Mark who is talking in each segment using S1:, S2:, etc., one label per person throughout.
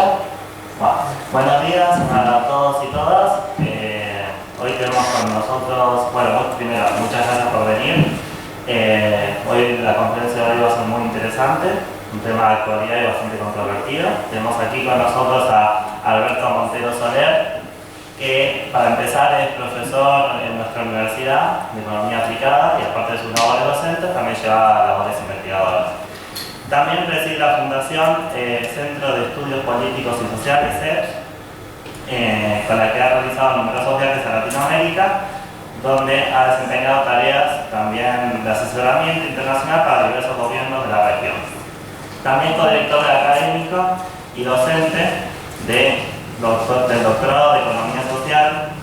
S1: escucha? Bueno, buenos días a todos y todas. Hoy tenemos con nosotros, bueno, primero, muchas gracias por venir. Hoy la conferencia de hoy va a ser muy interesante, un tema de actualidad y bastante controvertido. Tenemos aquí con nosotros a Alberto Montero Soler, que para empezar es profesor en nuestra universidad de Economía Aplicada y aparte de sus labores docentes también lleva labores investigadoras. También preside la Fundación Centro de Estudios Políticos y Sociales, CEPS, con la que ha realizado numerosos viajes a Latinoamérica, donde ha desempeñado tareas también de asesoramiento internacional para diversos gobiernos de la región. También co-director académico y docente del doctorado de Economía Social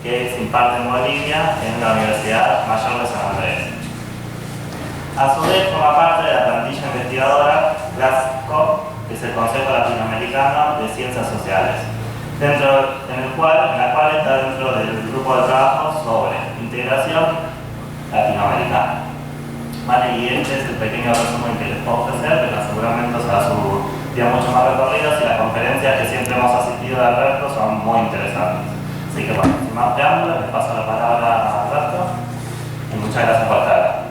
S1: que se imparte en Bolivia en la Universidad Mayor de San Andrés. A su vez forma parte de la plantilla investigadora GLASCO, que es el Consejo Latinoamericano de Ciencias Sociales, en la cual está dentro del grupo de trabajo sobre integración latinoamericana. Vale, y este es el pequeño resumen que les puedo ofrecer, pero seguramente tiene mucho más recorridos y las conferencias que siempre hemos asistido de Alberto son muy interesantes. Así que bueno, sin más preámbulos, les paso la palabra a Alberto y muchas gracias por estar.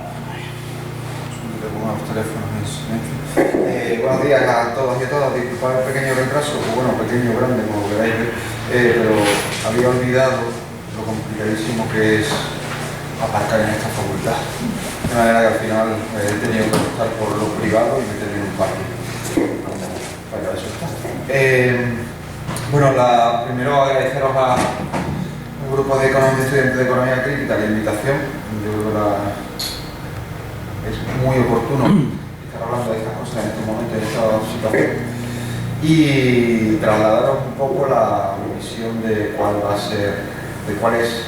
S2: Los teléfonos buenos días a todos y a todas. Disculpad el pequeño retraso, bueno, pequeño o grande, como queráis ver, pero había olvidado lo complicadísimo que es aparcar en esta facultad. De manera que al final he tenido que optar por lo privado y meterme en un parque. Para eso está. Bueno, primero agradeceros al grupo de estudiantes de Economía Crítica la invitación. Yo creo que es muy oportuno estar hablando de estas cosas en estos momentos, en esta situación, y trasladaros un poco la visión de cuál es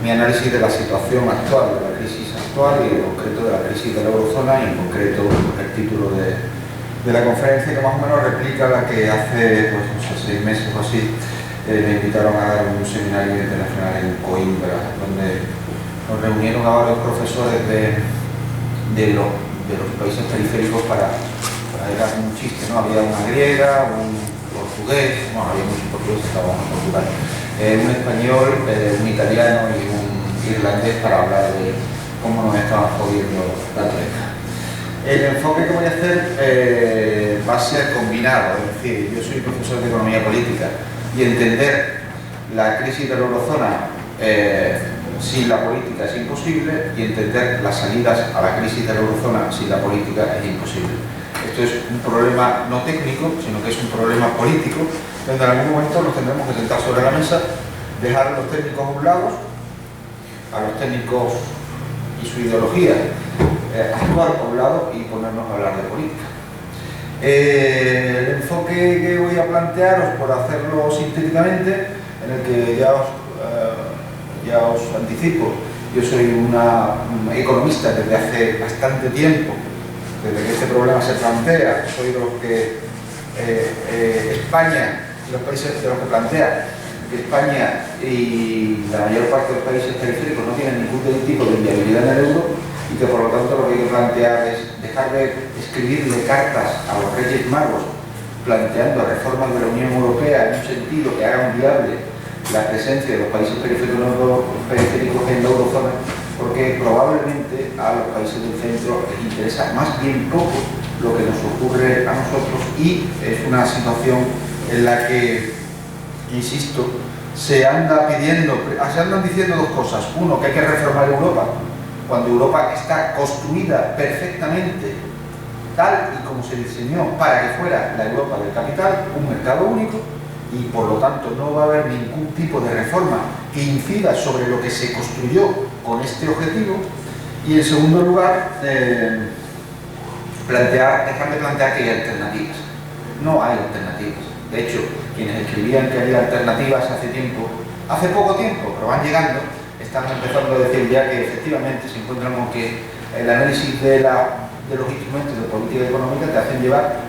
S2: mi análisis de la situación actual, de la crisis actual y en concreto de la crisis de la eurozona y en concreto el título de la conferencia, que más o menos replica la que hace pues, no sé, 6 meses o así me invitaron a dar un seminario internacional en Coimbra, donde nos reunieron a varios profesores de los países periféricos para dar un chiste, ¿no? Había una griega, un portugués, bueno, había muchos portugueses, estaba en Portugal, un español, un italiano y un irlandés para hablar de cómo nos estaban jodiendo la troika. El enfoque que voy a hacer va a ser combinado, es decir, yo soy profesor de Economía Política y entender la crisis de la eurozona sin la política es imposible y entender las salidas a la crisis de la eurozona sin la política es imposible. Esto es un problema no técnico, sino que es un problema político, donde en algún momento nos tendremos que sentar sobre la mesa, dejar a los técnicos a un lado, a los técnicos y su ideología, actuar a un lado y ponernos a hablar de política. El enfoque que voy a plantearos, por hacerlo sintéticamente, en el que ya os anticipo, yo soy una economista desde hace bastante tiempo, desde que este problema se plantea, soy de los que España, los países de los que plantea que España y la mayor parte de los países periféricos no tienen ningún tipo de inviabilidad en el euro y que por lo tanto lo que hay que plantear es dejar de escribirle cartas a los Reyes Magos planteando reformas de la Unión Europea en un sentido que hagan viable la presencia de los países periféricos en la eurozona, porque probablemente a los países del centro les interesa más bien poco lo que nos ocurre a nosotros y es una situación en la que, insisto, se andan diciendo dos cosas. Uno, que hay que reformar Europa, cuando Europa está construida perfectamente tal y como se diseñó para que fuera la Europa del capital, un mercado único, y por lo tanto no va a haber ningún tipo de reforma que incida sobre lo que se construyó con este objetivo. Y en segundo lugar, dejar de plantear que hay alternativas. No hay alternativas. De hecho, quienes escribían que había alternativas hace poco tiempo, pero van llegando, están empezando a decir ya que efectivamente se encuentran con que el análisis de los instrumentos de política económica te hacen llegar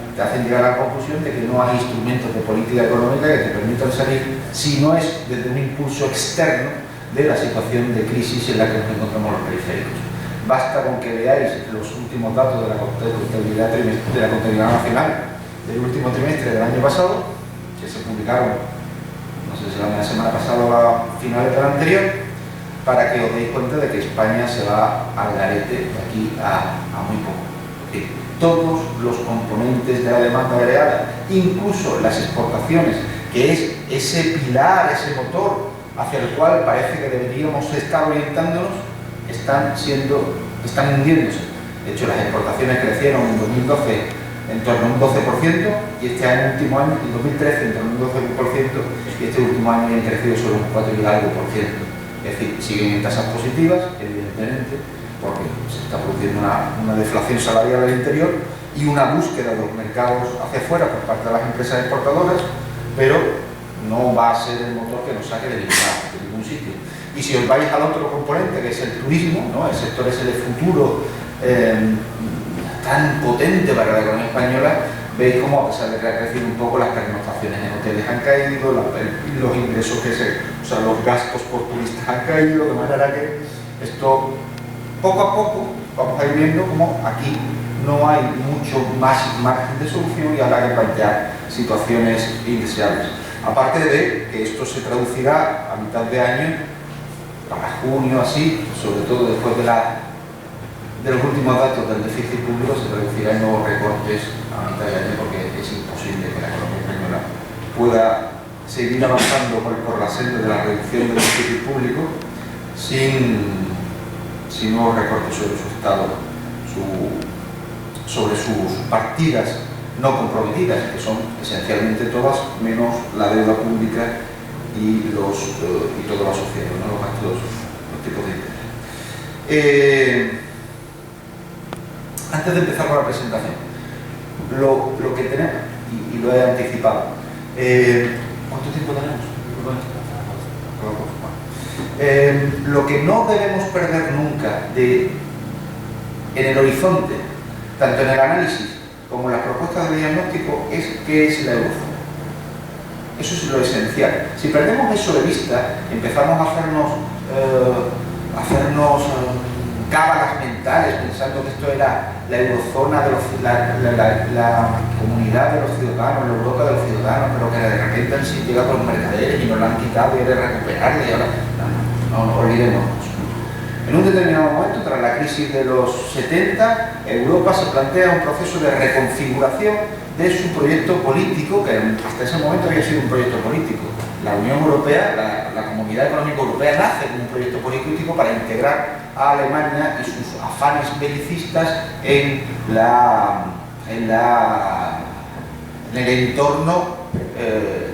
S2: a la conclusión de que no hay instrumentos de política económica que te permitan salir si no es desde un impulso externo de la situación de crisis en la que nos encontramos los periféricos. Basta con que veáis los últimos datos de la contabilidad nacional del último trimestre del año pasado, que se publicaron, no sé si la semana pasada o a finales del anterior, para que os deis cuenta de que España se va al garete de aquí a muy poco. Todos los componentes de la demanda agregada, incluso las exportaciones, que es ese pilar, ese motor hacia el cual parece que deberíamos estar orientándonos, están hundiéndose. De hecho, las exportaciones crecieron en 2012 en torno a un 12% y este año, último año, en 2013, en torno a un 12% y este último año han crecido solo un 4 y algo por ciento. Es decir, siguen en tasas positivas, evidentemente, porque se está produciendo una deflación salarial al interior y una búsqueda de los mercados hacia afuera por parte de las empresas exportadoras, pero no va a ser el motor que nos saque de ningún sitio. Y si os vais al otro componente, que es el turismo, ¿no? El sector ese de futuro tan potente para la economía española, veis cómo, a pesar de que ha crecido un poco, las pernoctaciones en hoteles han caído, los ingresos los gastos por turistas han caído, de manera que esto, poco a poco, vamos a ir viendo cómo aquí no hay mucho más margen de solución y habrá que plantear situaciones indeseables. Aparte de que esto se traducirá a mitad de año, para junio, así, sobre todo después de los últimos datos del déficit público, se traducirá en nuevos recortes a mitad de año, porque es imposible que la economía española pueda seguir avanzando por la senda de la reducción del déficit público sin nuevos recortes sobre su estado, sobre sus partidas no comprometidas, que son esencialmente todas, menos la deuda pública y todo lo asociado, ¿no? Los gastos, los tipos de interés. Antes de empezar con la presentación, lo que tenemos, y lo he anticipado, ¿cuánto tiempo tenemos? Lo que no debemos perder nunca en el horizonte, tanto en el análisis como en las propuestas de diagnóstico, es qué es la eurozona. Eso es lo esencial. Si perdemos eso de vista, empezamos a hacernos cábalas mentales pensando que esto era la eurozona, la comunidad de los ciudadanos, la Europa de los ciudadanos, pero que de repente han sido llegado los mercaderes y nos la han quitado y hay que recuperarla y ahora no, olvidemos. En un determinado momento, tras la crisis de los 70, Europa se plantea un proceso de reconfiguración de su proyecto político, que hasta ese momento había sido un proyecto político. La Unión Europea, la Comunidad Económica Europea, nace como un proyecto político para integrar a Alemania y sus afanes belicistas en el entorno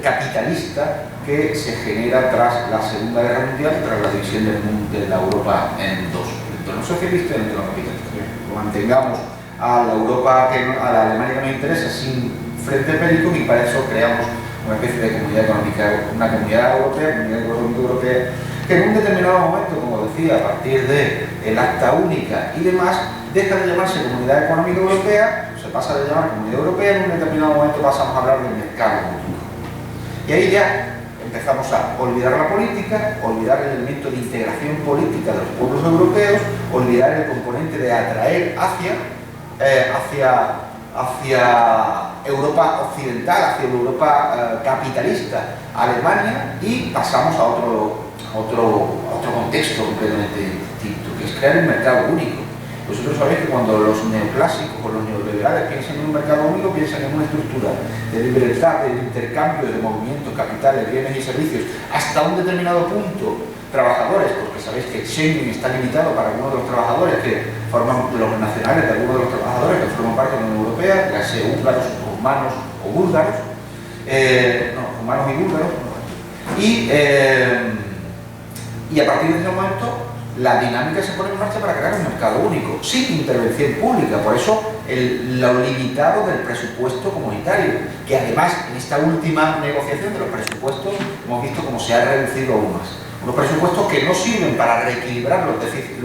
S2: capitalista que se genera tras la Segunda Guerra Mundial, tras la división de la Europa en dos, el entorno socialista y el entorno capitalista. Mantengamos a la Alemania que nos interesa sin frente bélico, y para eso creamos una especie de comunidad económica, una comunidad europea, comunidad económica europea, que en un determinado momento, como decía, a partir del acta única y demás, deja de llamarse Comunidad Económica Europea, se pasa de llamar Comunidad Europea, en un determinado momento pasamos a hablar del mercado único. Y ahí ya empezamos a olvidar la política, olvidar el elemento de integración política de los pueblos europeos, olvidar el componente de atraer hacia Europa occidental, hacia Europa capitalista, Alemania, y pasamos a otro contexto completamente distinto, que es crear un mercado único. Vosotros sabéis que cuando los neoclásicos o los neoliberales piensan en un mercado único, piensan en una estructura de libertad, de intercambio de movimientos, capitales, bienes y servicios, hasta un determinado punto, trabajadores, porque sabéis que Schengen está limitado para algunos de los trabajadores que forman los nacionales de algunos de los trabajadores que forman parte de la Unión Europea, ya sea húngaros, rumanos o búlgaros, rumanos y búlgaros, y a partir de ese momento la dinámica se pone en marcha para crear un mercado único, sin intervención pública. Por eso lo limitado del presupuesto comunitario, que además en esta última negociación de los presupuestos hemos visto cómo se ha reducido aún más. Unos presupuestos que no sirven para reequilibrar los déficits,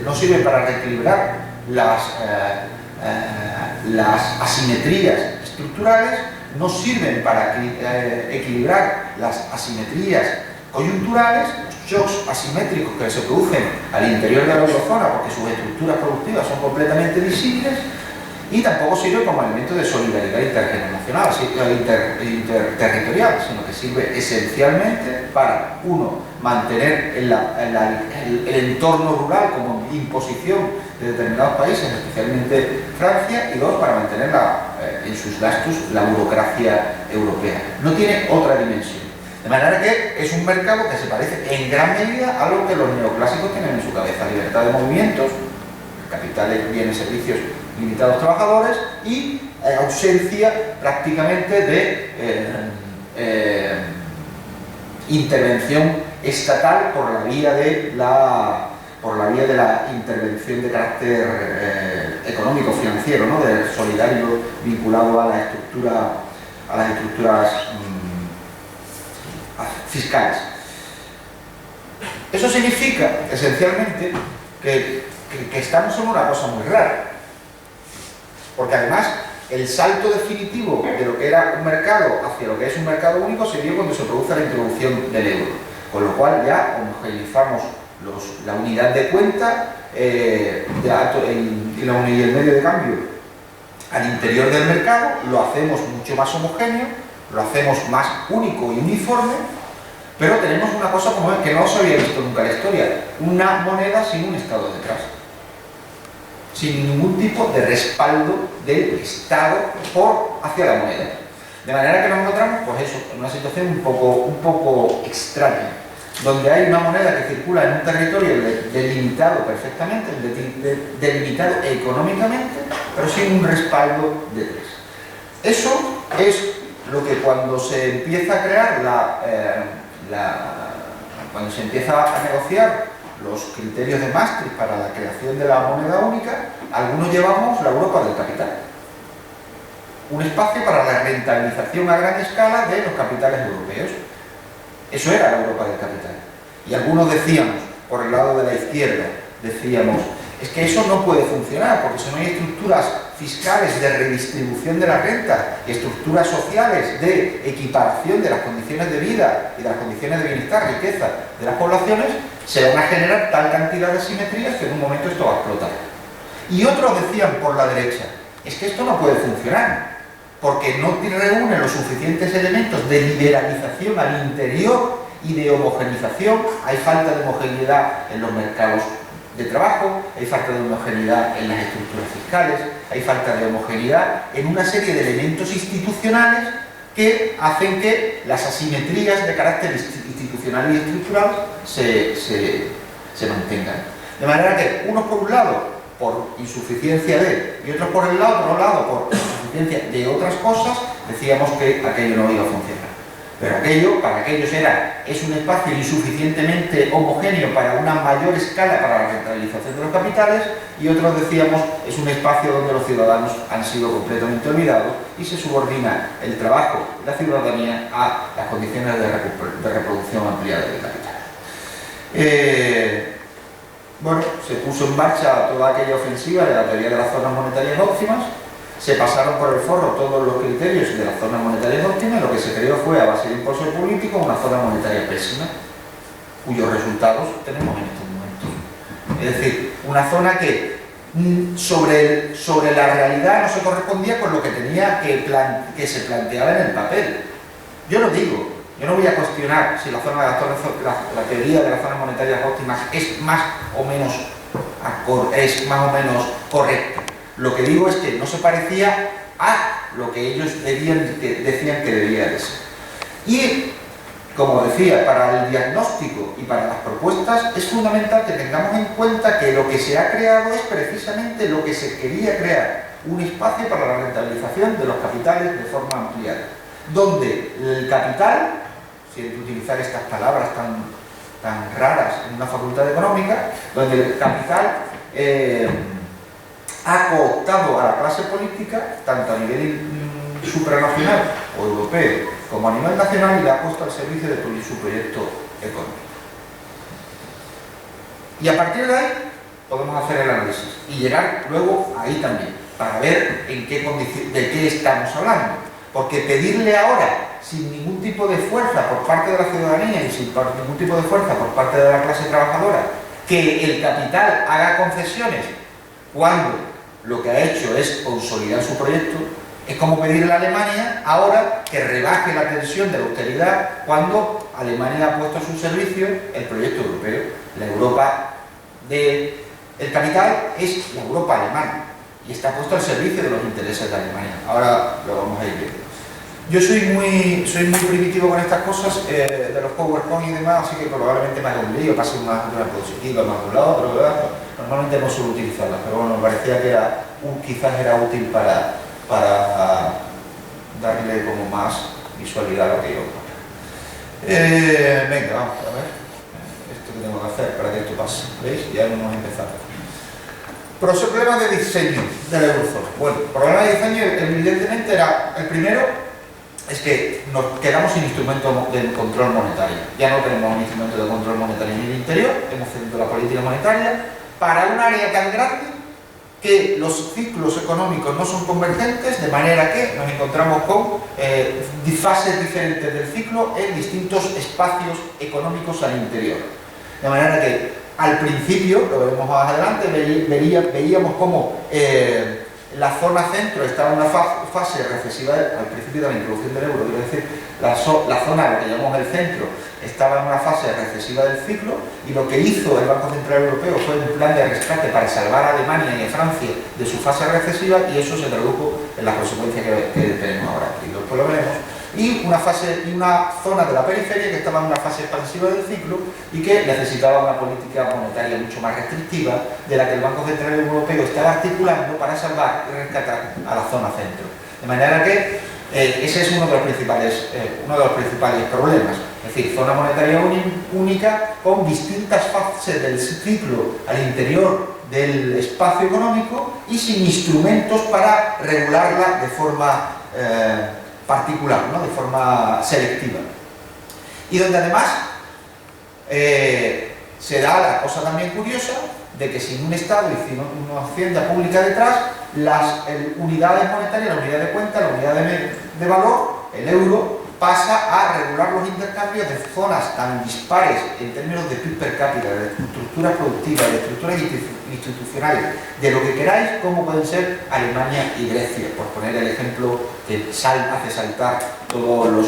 S2: no sirven para reequilibrar las asimetrías estructurales, no sirven para equilibrar las asimetrías coyunturales, shocks asimétricos que se producen al interior de la eurozona porque sus estructuras productivas son completamente visibles, y tampoco sirve como elemento de solidaridad intergeneracional, interterritorial, sino que sirve esencialmente para, uno, mantener el entorno rural como imposición de determinados países, especialmente Francia, y dos, para mantener en sus gastos la burocracia europea. No tiene otra dimensión. De manera que es un mercado que se parece en gran medida a lo que los neoclásicos tienen en su cabeza: libertad de movimientos, capitales, bienes, servicios, limitados trabajadores y ausencia prácticamente de intervención estatal por la vía de la intervención de carácter económico, financiero, ¿no? De solidario vinculado a las estructuras fiscales. Eso significa esencialmente que estamos en una cosa muy rara, porque además el salto definitivo de lo que era un mercado hacia lo que es un mercado único se dio cuando se produce la introducción del euro, con lo cual ya homogeneizamos la unidad de cuenta y el medio de cambio al interior del mercado, lo hacemos mucho más homogéneo, lo hacemos más único y uniforme, pero tenemos una cosa como que no se había visto nunca en la historia: una moneda sin un Estado detrás, sin ningún tipo de respaldo del Estado hacia la moneda. De manera que nos encontramos, pues eso, en una situación un poco extraña, donde hay una moneda que circula en un territorio delimitado perfectamente, delimitado económicamente, pero sin un respaldo detrás. Eso es lo que cuando se empieza a crear cuando se empieza a negociar los criterios de Maastricht para la creación de la moneda única, algunos llevamos la Europa del capital, un espacio para la rentabilización a gran escala de los capitales europeos. Eso era la Europa del capital. Y algunos decíamos, por el lado de la izquierda, decíamos, es que eso no puede funcionar, porque si no hay estructuras fiscales de redistribución de la renta y estructuras sociales de equiparación de las condiciones de vida y de las condiciones de bienestar, riqueza de las poblaciones, se van a generar tal cantidad de asimetrías que en un momento esto va a explotar. Y otros decían por la derecha, es que esto no puede funcionar, porque no reúne los suficientes elementos de liberalización al interior y de homogenización. Hay falta de homogeneidad en los mercados de trabajo, hay falta de homogeneidad en las estructuras fiscales, hay falta de homogeneidad en una serie de elementos institucionales que hacen que las asimetrías de carácter institucional y estructural se mantengan. De manera que unos por un lado por insuficiencia de, y otros por el otro lado por insuficiencia de otras cosas, decíamos que aquello no iba a funcionar. Pero aquello, para aquellos es un espacio insuficientemente homogéneo para una mayor escala para la rentabilización de los capitales, y otros decíamos es un espacio donde los ciudadanos han sido completamente olvidados y se subordina el trabajo y la ciudadanía a las condiciones de reproducción ampliada del capital. Bueno, se puso en marcha toda aquella ofensiva de la teoría de las zonas monetarias óptimas, se pasaron por el forro todos los criterios de las zonas monetarias óptimas, y lo que se creó fue, a base de impulso político, una zona monetaria pésima, cuyos resultados tenemos en estos momentos. Es decir, una zona que sobre la realidad no se correspondía con lo que tenía que se planteaba en el papel. Yo lo digo, yo no voy a cuestionar si la teoría de las zonas monetarias óptimas es más o menos correcta. Lo que digo es que no se parecía a lo que ellos decían que debía de ser. Y, como decía, para el diagnóstico y para las propuestas es fundamental que tengamos en cuenta que lo que se ha creado es precisamente lo que se quería crear: un espacio para la rentabilización de los capitales de forma ampliada, donde el capital, si hay que utilizar estas palabras tan raras en una facultad económica, donde el capital ha cooptado a la clase política, tanto a nivel supranacional o europeo como a nivel nacional, y la ha puesto al servicio de su proyecto económico. Y a partir de ahí podemos hacer el análisis y llegar luego ahí también, para ver de qué estamos hablando. Porque pedirle ahora, sin ningún tipo de fuerza por parte de la ciudadanía y sin ningún tipo de fuerza por parte de la clase trabajadora, que el capital haga concesiones cuando
S3: lo que ha hecho es consolidar su proyecto. Es como pedirle a Alemania ahora que rebaje la tensión de la austeridad cuando Alemania ha puesto a su servicio el proyecto europeo. La Europa del capital es la Europa alemana y está puesto al servicio de los intereses de Alemania. Ahora lo vamos a ir viendo. Yo soy muy primitivo con estas cosas de los PowerPoint y demás, así que probablemente me haga un lío, pase una diapositiva más de un lado, pero normalmente no suelo utilizarlas, pero bueno, me parecía que quizás era útil para darle como más visualidad a lo que yo. Venga, vamos a ver esto que tengo que hacer para que esto pase. ¿Veis? Ya hemos empezado. Problema de diseño de la eurozona. Bueno, el problema de diseño evidentemente era el primero. Es que nos quedamos sin instrumento de control monetario. Ya no tenemos un instrumento de control monetario en el interior, hemos cedido la política monetaria para un área tan grande que los ciclos económicos no son convergentes, de manera que nos encontramos con fases diferentes del ciclo en distintos espacios económicos al interior. De manera que al principio, lo veremos más adelante, veíamos cómo la zona centro estaba en una fase recesiva, al principio de la introducción del euro, quiero decir, la zona, lo que llamamos el centro, estaba en una fase recesiva del ciclo, y lo que hizo el Banco Central Europeo fue un plan de rescate para salvar a Alemania y a Francia de su fase recesiva, y eso se tradujo en las consecuencias que tenemos ahora aquí. Después lo veremos. Y una zona de la periferia que estaba en una fase expansiva del ciclo y que necesitaba una política monetaria mucho más restrictiva de la que el Banco Central Europeo estaba articulando para salvar y rescatar a la zona centro. De manera que ese es uno de los principales problemas. Es decir, zona monetaria única con distintas fases del ciclo al interior del espacio económico y sin instrumentos para regularla de forma particular, ¿no? De forma selectiva. Y donde además se da la cosa también curiosa de que sin un Estado y sin una hacienda pública detrás, las unidades monetarias, la unidad de cuenta, la unidad de valor, el euro, pasa a regular los intercambios de zonas tan dispares en términos de PIB per cápita, de estructuras productivas, de estructuras institucionales, de lo que queráis, como pueden ser Alemania y Grecia, por poner el ejemplo que hace saltar todos los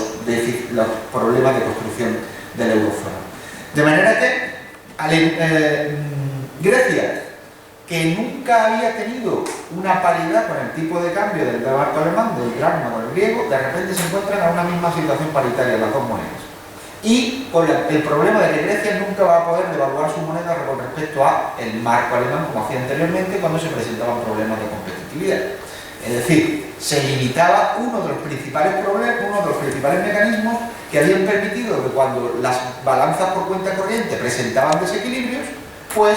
S3: problemas de construcción de la eurozona. De manera que Grecia, que nunca había tenido una paridad con el tipo de cambio del marco alemán, del dracma con el griego, de repente se encuentran en una misma situación paritaria las dos monedas. Y con el problema de que Grecia nunca va a poder devaluar su moneda con respecto al marco alemán, como hacía anteriormente, cuando se presentaban problemas de competitividad. Es decir, se limitaba uno de los principales problemas, uno de los principales mecanismos que habían permitido que cuando las balanzas por cuenta corriente presentaban desequilibrios, pues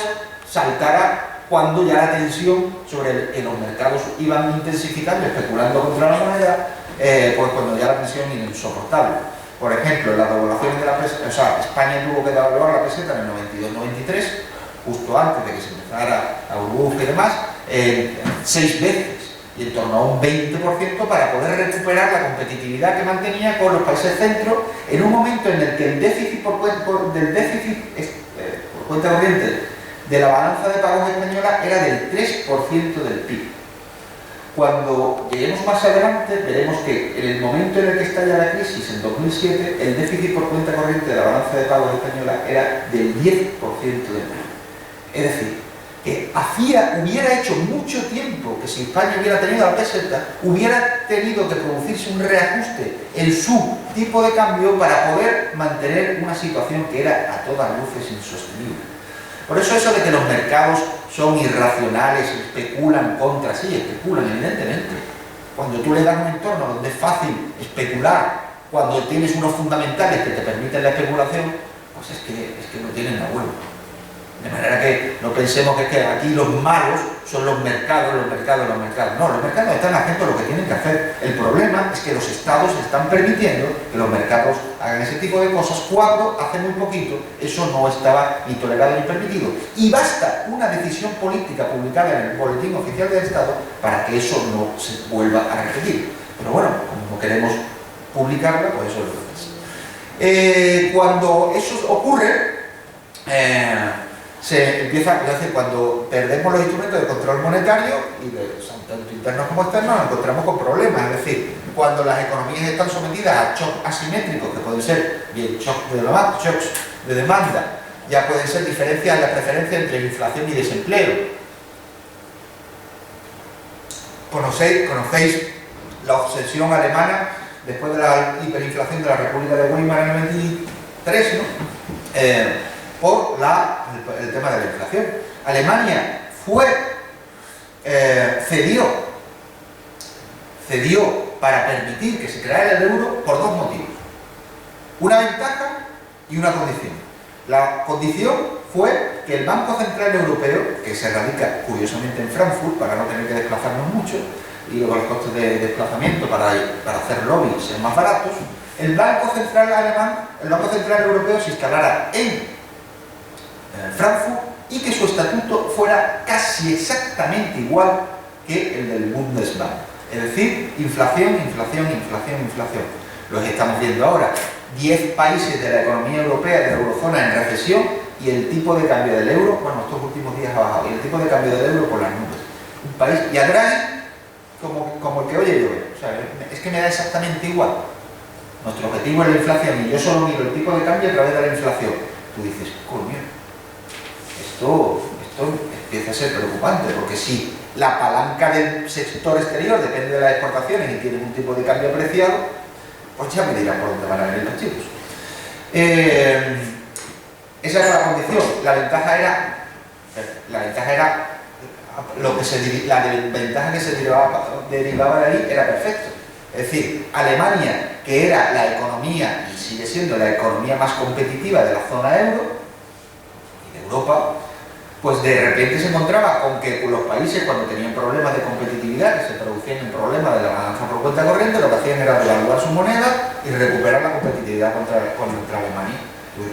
S3: saltara cuando ya la tensión sobre los mercados iban intensificando, especulando contra la moneda, pues cuando ya la tensión era insoportable. Por ejemplo, en las devaluaciones de la peseta, o sea, España tuvo que devaluar la peseta en el 92-93, justo antes de que se empezara la burbuja y demás, 6 veces, y en torno a un 20% para poder recuperar la competitividad que mantenía con los países centro en un momento en el que el déficit por cuenta corriente de la balanza de pagos española era del 3% del PIB. Cuando lleguemos más adelante, veremos que en el momento en el que estalla la crisis, en 2007, el déficit por cuenta corriente de la balanza de pagos española era del 10% del PIB. Es decir, que hubiera hecho mucho tiempo que si España hubiera tenido la peseta, hubiera tenido que producirse un reajuste en su tipo de cambio para poder mantener una situación que era a todas luces insostenible. Por eso de que los mercados son irracionales, especulan contra sí, especulan evidentemente. Cuando tú le das un entorno donde es fácil especular, cuando tienes unos fundamentales que te permiten la especulación, pues es que no tienen la huevo. De manera que no pensemos que aquí los malos son los mercados. No, los mercados están haciendo lo que tienen que hacer. El problema es que los estados están permitiendo que los mercados hagan ese tipo de cosas cuando hace muy poquito eso no estaba ni tolerado ni permitido. Y basta una decisión política publicada en el Boletín Oficial del Estado para que eso no se vuelva a repetir. Pero bueno, como no queremos publicarla, pues eso es lo que pasa. Cuando eso ocurre, se empieza, es decir, cuando perdemos los instrumentos de control monetario, y tanto internos como externos, nos encontramos con problemas. Es decir, cuando las economías están sometidas a shocks asimétricos, que pueden ser bien shocks de demanda, ya pueden ser diferencias en la preferencia entre inflación y desempleo. ¿Conocéis la obsesión alemana después de la hiperinflación de la República de Weimar en el 23, ¿no? Por el tema de la inflación? Alemania cedió para permitir que se creara el euro por dos motivos: una ventaja y una condición. La condición fue que el Banco Central Europeo, que se radica curiosamente en Frankfurt para no tener que desplazarnos mucho, y luego los costes de desplazamiento para hacer lobby sean más baratos, el Banco Central Europeo se instalara en Frankfurt y que su estatuto fuera casi exactamente igual que el del Bundesbank. Es decir, inflación. Los estamos viendo ahora. 10 países de la economía europea, de la eurozona, en recesión, y el tipo de cambio del euro, bueno, estos últimos días ha bajado, y el tipo de cambio del euro por las nubes. Un país, y a Draghi, como el que oye llover. O sea, es que me da exactamente igual. Nuestro objetivo es la inflación, y yo solo miro el tipo de cambio a través de la inflación. Tú dices, coño, esto empieza a ser preocupante, porque si la palanca del sector exterior depende de las exportaciones y tienen un tipo de cambio apreciado, pues ya me dirán por dónde van a venir los chicos. Esa era la condición. La ventaja era la ventaja que se derivaba de ahí era perfecto. Es decir, Alemania, que era la economía y sigue siendo la economía más competitiva de la zona euro y de Europa, pues de repente se encontraba con que los países, cuando tenían problemas de competitividad, que se traducían en problemas de la balanza por cuenta corriente, lo que hacían era devaluar su moneda y recuperar la competitividad contra Alemania.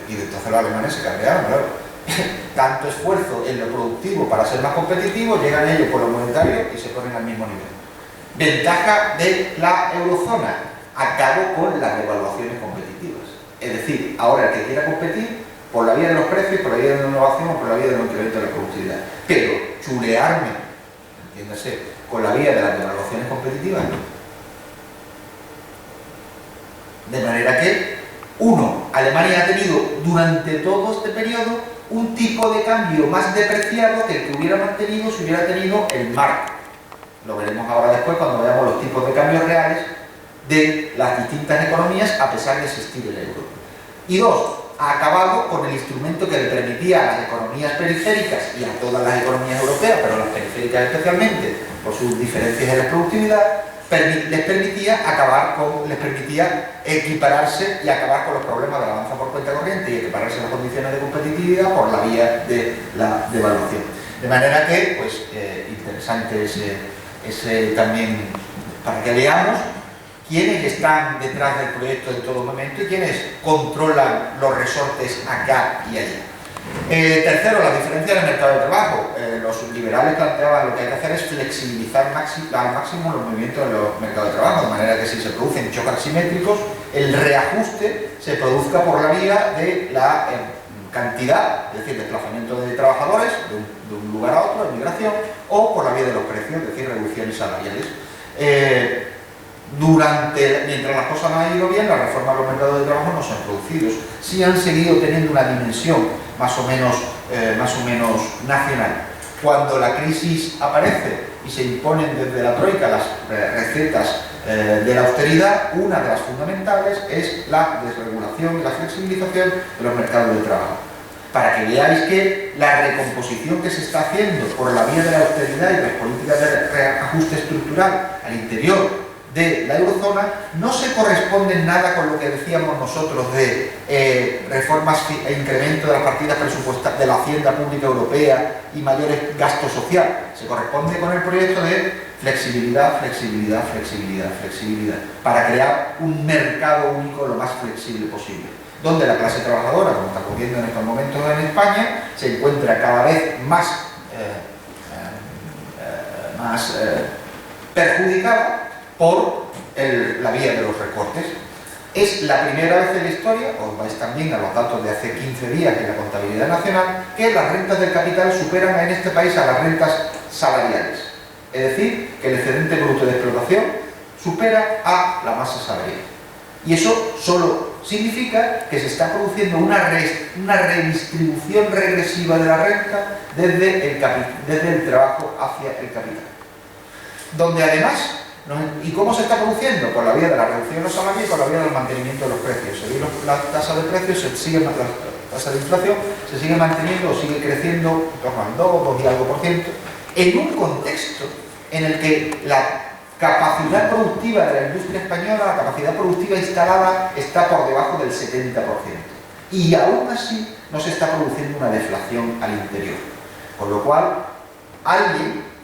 S3: Y entonces los alemanes se cabrearon, claro. Tanto esfuerzo en lo productivo para ser más competitivos, llegan ellos por lo monetario y se ponen al mismo nivel. Ventaja de la eurozona: acabo con las devaluaciones competitivas. Es decir, ahora el que quiera competir, por la vía de los precios, por la vía de la innovación o por la vía del incremento de la productividad. Pero chulearme, entiéndase, con la vía de las devaluaciones competitivas, no. De manera que, Alemania ha tenido durante todo este periodo un tipo de cambio más depreciado que el que hubiera mantenido si hubiera tenido el marco. Lo veremos ahora después cuando veamos los tipos de cambios reales de las distintas economías a pesar de existir el euro. Y dos, ha acabado con el instrumento que le permitía a las economías periféricas y a todas las economías europeas, pero a las periféricas especialmente, por sus diferencias en la productividad, les permitía equipararse y acabar con los problemas de la balanza por cuenta corriente y equipararse en las condiciones de competitividad por la vía de la devaluación. De manera que, pues, interesante ese también, para que veamos quiénes están detrás del proyecto en todo momento y quiénes controlan los resortes acá y allá. Tercero, la diferencia del mercado de trabajo. Los liberales planteaban lo que hay que hacer es flexibilizar al máximo los movimientos de los mercados de trabajo, de manera que si se producen choques asimétricos, el reajuste se produzca por la vía de la cantidad, es decir, desplazamiento de trabajadores de un lugar a otro, de migración, o por la vía de los precios, es decir, reducciones salariales. Mientras las cosas no han ido bien, las reformas de los mercados de trabajo no se han producido. Sí han seguido teniendo una dimensión más o menos nacional. Cuando la crisis aparece y se imponen desde la troika las recetas de la austeridad, una de las fundamentales es la desregulación y la flexibilización de los mercados de trabajo. Para que veáis que la recomposición que se está haciendo por la vía de la austeridad y las políticas de reajuste estructural al interior de la eurozona no se corresponde en nada con lo que decíamos nosotros de reformas e incremento de las partidas presupuestarias de la hacienda pública europea y mayores gastos social. Se corresponde con el proyecto de flexibilidad para crear un mercado único lo más flexible posible, donde la clase trabajadora, como está ocurriendo en estos momentos en España, se encuentra cada vez más perjudicada por la vía de los recortes. Es la primera vez en la historia, os vais también a los datos de hace 15 días en la contabilidad nacional, que las rentas del capital superan en este país a las rentas salariales. Es decir, que el excedente bruto de explotación supera a la masa salarial. Y eso solo significa que se está produciendo una redistribución regresiva de la renta desde el trabajo hacia el capital. Donde además, ¿y cómo se está produciendo? Por la vía de la reducción de los salarios y por la vía del mantenimiento de los precios. La tasa de precios la tasa de inflación se sigue manteniendo o sigue creciendo en torno al 2 y algo %, en un contexto en el que la capacidad productiva de la industria española, la capacidad productiva instalada, está por debajo del 70%. Y aún así no se está produciendo una deflación al interior. Con lo cual,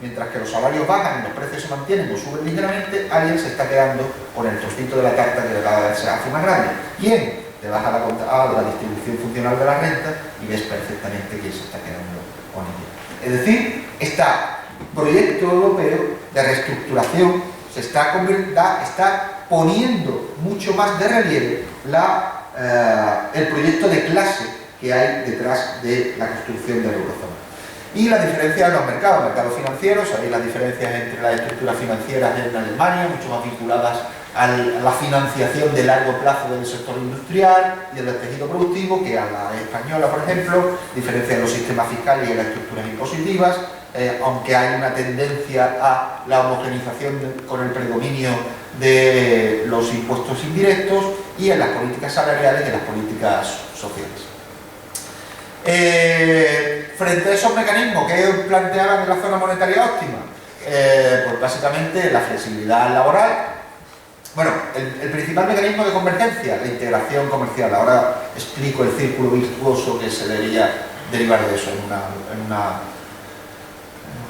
S3: mientras que los salarios bajan y los precios se mantienen o suben ligeramente, alguien se está quedando con el trocito de la tarta que cada vez se hace más grande. ¿Quién? Te vas a la distribución funcional de la renta y ves perfectamente quién se está quedando con ella. Es decir, este proyecto europeo de reestructuración está poniendo mucho más de relieve el proyecto de clase que hay detrás de la construcción de la eurozona. Y la diferencia de los mercados financieros, sabéis las diferencias entre las estructuras financieras en Alemania, mucho más vinculadas a la financiación de largo plazo del sector industrial y del tejido productivo, que a la española, por ejemplo, diferencia de los sistemas fiscales y las estructuras impositivas, aunque hay una tendencia a la homogenización con el predominio de los impuestos indirectos y en las políticas salariales y en las políticas sociales. Frente a esos mecanismos que planteaban en la zona monetaria óptima, pues básicamente la flexibilidad laboral. Bueno, el principal mecanismo de convergencia, la integración comercial. Ahora explico el círculo virtuoso que se debería derivar de eso en una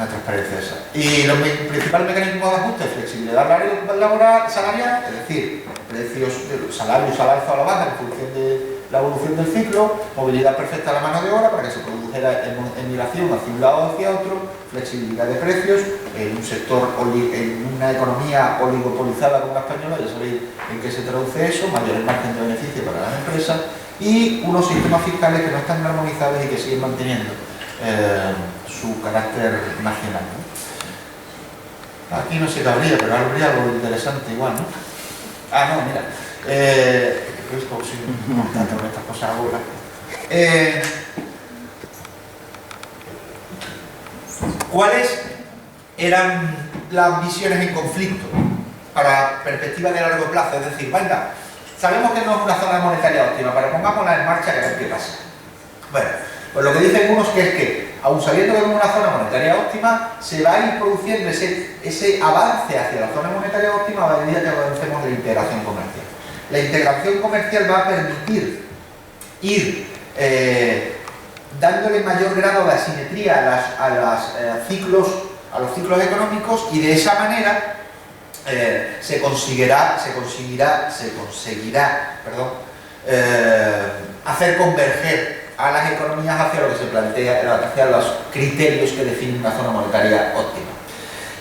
S3: transparencia esa. Y los principales mecanismos de ajuste, flexibilidad laboral, salarial, es decir, precios, salarios al alza o a la baja en función de la evolución del ciclo, movilidad perfecta de la mano de obra para que se produjera emigración hacia un lado o hacia otro, flexibilidad de precios en un sector, en una economía oligopolizada como la española, ya sabéis en qué se traduce eso, mayores márgenes de beneficio para las empresas y unos sistemas fiscales que no están armonizados y que siguen manteniendo su carácter nacional, ¿no? Aquí no se cabría, pero habría algo interesante igual, ¿no? Ah, no, mira. Es como si no tanto con estas cosas ahora. ¿Cuáles eran las visiones en conflicto para perspectiva de largo plazo? Es decir, venga, sabemos que no es una zona monetaria óptima, pero pongámosla en marcha y a ver qué pasa. Bueno, pues lo que dicen unos que es que, aun sabiendo que es una zona monetaria óptima, se va a ir produciendo ese avance hacia la zona monetaria óptima a medida que avancemos en la integración comercial. La integración comercial va a permitir ir dándole mayor grado de asimetría a los ciclos económicos y de esa manera se conseguirá hacer converger a las economías hacia lo que se plantea, hacia los criterios que definen una zona monetaria óptima.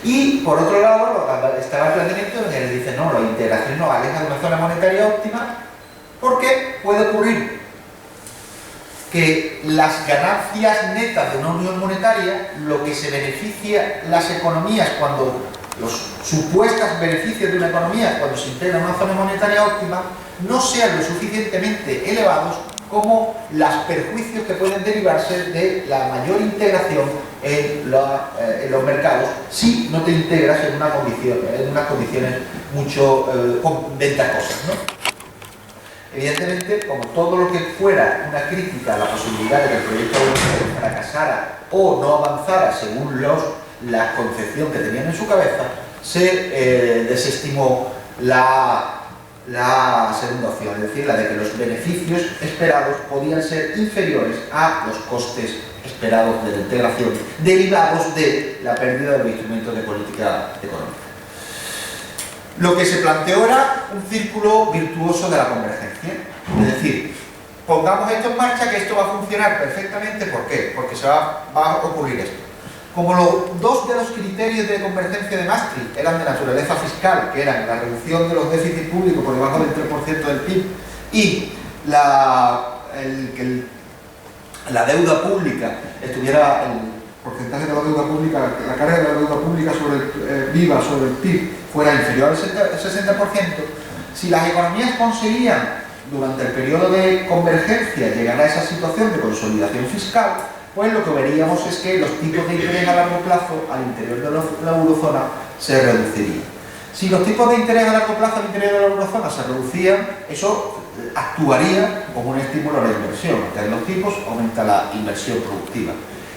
S3: Y por otro lado estaba el planteamiento en el que dice no, la integración nos aleja de una zona monetaria óptima porque puede ocurrir que las ganancias netas de una unión monetaria, lo que se beneficia las economías cuando los supuestos beneficios de una economía cuando se integra en una zona monetaria óptima no sean lo suficientemente elevados como los perjuicios que pueden derivarse de la mayor integración en los mercados si no te integras en unas condiciones mucho ventajosas, ¿no? Evidentemente, como todo lo que fuera una crítica a la posibilidad de que el proyecto europeo fracasara o no avanzara según la concepción que tenían en su cabeza, se desestimó la segunda opción, es decir, la de que los beneficios esperados podían ser inferiores a los costes esperados de la integración derivados de la pérdida de los instrumentos de política económica. Lo que se planteó era un círculo virtuoso de la convergencia, es decir, pongamos esto en marcha que esto va a funcionar perfectamente. ¿Por qué? Porque va a ocurrir esto. Como dos de los criterios de convergencia de Maastricht eran de naturaleza fiscal, que eran la reducción de los déficits públicos por debajo del 3% del PIB y que la deuda pública estuviera, el porcentaje de la deuda pública, la carga de la deuda pública viva sobre el PIB fuera inferior al 60%, si las economías conseguían durante el periodo de convergencia llegar a esa situación de consolidación fiscal, pues lo que veríamos es que los tipos de interés a largo plazo al interior de la eurozona se reducirían. Si los tipos de interés a largo plazo al interior de la eurozona se reducían, eso actuaría como un estímulo a la inversión. Entonces los tipos aumenta la inversión productiva.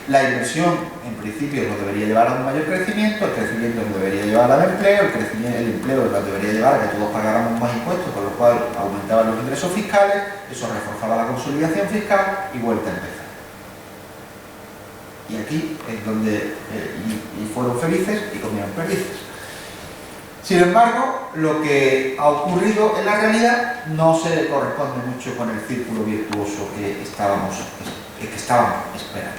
S3: La inversión, en principio, nos debería llevar a un mayor crecimiento, el crecimiento nos debería llevar al empleo, el empleo nos debería llevar a que todos pagáramos más impuestos, con lo cual aumentaban los ingresos fiscales, eso reforzaba la consolidación fiscal y vuelta a empezar. Y aquí es donde y fueron felices y comieron perdices. Sin embargo, lo que ha ocurrido en la realidad no se corresponde mucho con el círculo virtuoso que estábamos esperando.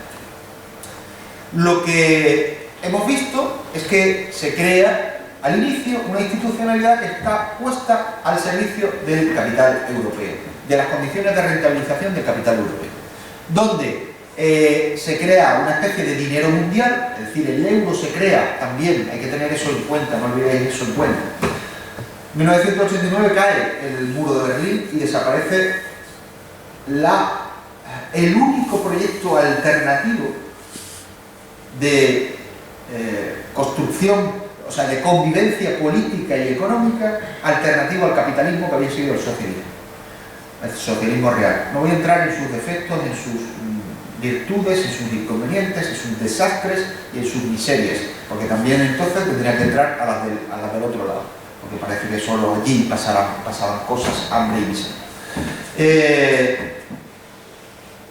S3: Lo que hemos visto es que se crea al inicio una institucionalidad que está puesta al servicio del capital europeo, de las condiciones de rentabilización del capital europeo, donde se crea una especie de dinero mundial, es decir, el euro se crea también, hay que tener eso en cuenta, no olvidéis eso en cuenta. En 1989 cae el muro de Berlín y desaparece el único proyecto alternativo de construcción, o sea, de convivencia política y económica alternativo al capitalismo que había sido el socialismo real. No voy a entrar en sus defectos, en sus virtudes, en sus inconvenientes, en sus desastres y en sus miserias, porque también entonces tendría que entrar a las del otro lado, porque parece que solo allí pasaban cosas, hambre y miseria.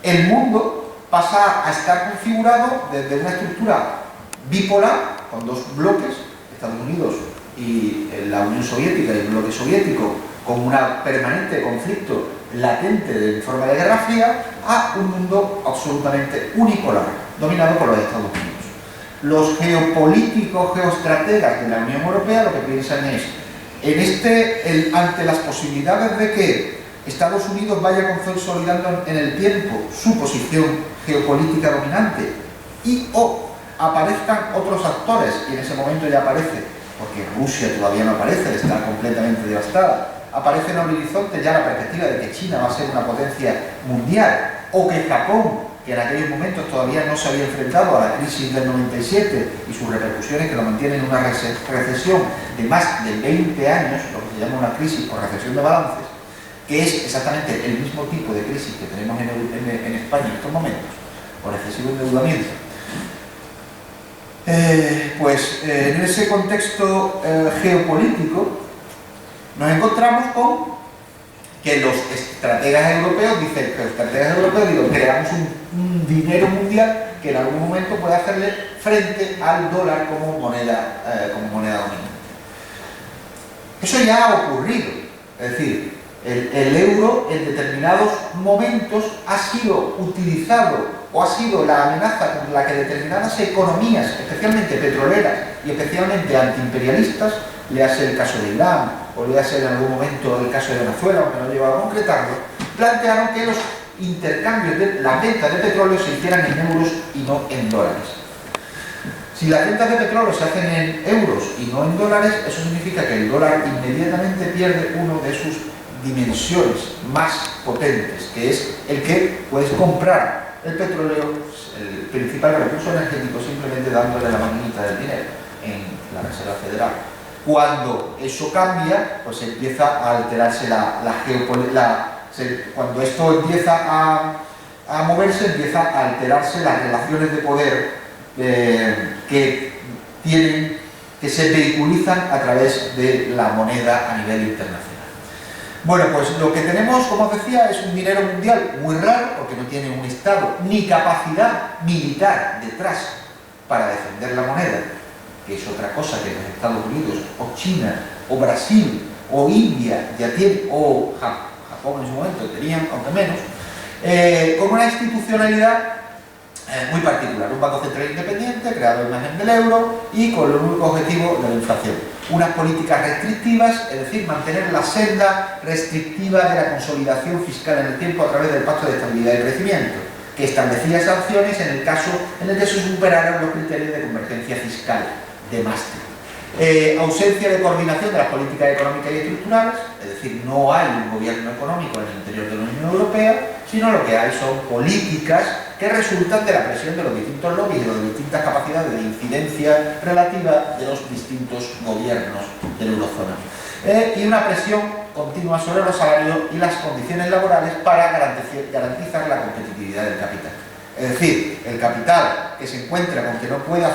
S3: El mundo pasa a estar configurado desde una estructura bipolar, con dos bloques, Estados Unidos y la Unión Soviética y el bloque soviético, con un permanente conflicto latente de forma de guerra fría, a un mundo absolutamente unipolar, dominado por los Estados Unidos. Los geopolíticos, geoestrategas de la Unión Europea lo que piensan es, ante las posibilidades de que Estados Unidos vaya consolidando en el tiempo su posición geopolítica dominante o aparezcan otros actores, y en ese momento ya aparece, porque Rusia todavía no aparece, está completamente devastada, aparece en el horizonte ya la perspectiva de que China va a ser una potencia mundial, o que Japón, que en aquellos momentos todavía no se había enfrentado a la crisis del 97 y sus repercusiones que lo mantienen en una recesión de más de 20 años, lo que se llama una crisis por recesión de balances, que es exactamente el mismo tipo de crisis que tenemos en España en estos momentos, por excesivo endeudamiento. En ese contexto geopolítico nos encontramos con que los estrategas europeos dicen creamos un dinero mundial que en algún momento puede hacerle frente al dólar como moneda dominante. Eso ya ha ocurrido, es decir, el euro en determinados momentos ha sido utilizado o ha sido la amenaza con la que determinadas economías, especialmente petroleras y especialmente antiimperialistas, le hace el caso de Irán o le hace en algún momento el caso de Venezuela, aunque no llegó a concretarlo, plantearon que los intercambios de las ventas de petróleo se hicieran en euros y no en dólares. Si las ventas de petróleo se hacen en euros y no en dólares, eso significa que el dólar inmediatamente pierde uno de sus dimensiones más potentes, que es el que puedes comprar el petróleo, el principal recurso energético, simplemente dándole la maquinita del dinero en la Reserva Federal. Cuando eso cambia, pues empieza a alterarse la geopolítica. Cuando esto empieza a moverse, empieza a alterarse las relaciones de poder que se vehiculizan a través de la moneda a nivel internacional. Bueno, pues lo que tenemos, como os decía, es un dinero mundial muy raro, porque no tiene un Estado ni capacidad militar detrás para defender la moneda, que es otra cosa que los Estados Unidos, o China, o Brasil, o India ya tienen, o Japón en su momento tenían, aunque menos, con una institucionalidad muy particular, un Banco Central independiente, creado en imagen del euro y con el único objetivo de la inflación. Unas políticas restrictivas, es decir, mantener la senda restrictiva de la consolidación fiscal en el tiempo a través del Pacto de Estabilidad y Crecimiento, que establecía sanciones en el caso en el que se superaran los criterios de convergencia fiscal de Maastricht. Ausencia de coordinación de las políticas económicas y estructurales, es decir, no hay un gobierno económico en el interior de la Unión Europea, sino lo que hay son políticas que resultan de la presión de los distintos lobbies y de las distintas capacidades de incidencia relativa de los distintos gobiernos de la eurozona. Y una presión continua sobre los salarios y las condiciones laborales para garantizar la competitividad del capital. Es decir, el capital que se encuentra con que no puede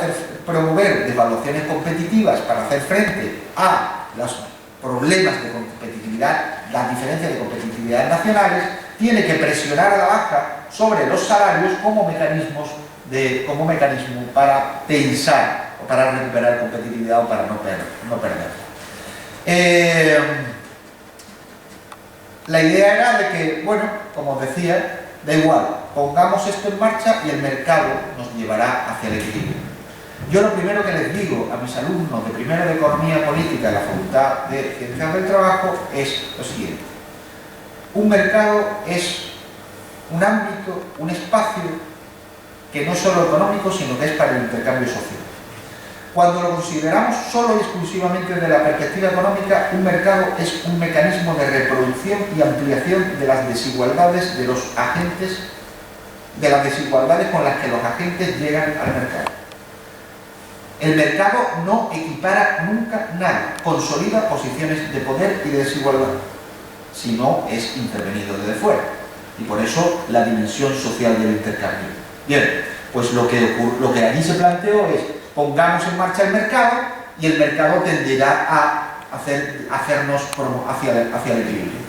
S3: promover devaluaciones competitivas para hacer frente a los problemas de competitividad, las diferencias de competitividad nacionales, tiene que presionar a la baja sobre los salarios como mecanismo para tensar o para recuperar competitividad o para no perderla. La idea era de que, bueno, como os decía, da igual, pongamos esto en marcha y el mercado nos llevará hacia el equilibrio. Yo lo primero que les digo a mis alumnos de primero de Economía Política de la Facultad de Ciencias del Trabajo es lo siguiente. Un mercado es un ámbito, un espacio que no es solo económico, sino que es para el intercambio social. Cuando lo consideramos solo y exclusivamente desde la perspectiva económica, un mercado es un mecanismo de reproducción y ampliación de las desigualdades de los agentes, de las desigualdades con las que los agentes llegan al mercado. El mercado no equipara nunca nada, consolida posiciones de poder y de desigualdad, sino es intervenido desde fuera. Y por eso la dimensión social del intercambio. Bien, pues lo que allí se planteó es: pongamos en marcha el mercado y el mercado tenderá a hacernos hacia el equilibrio.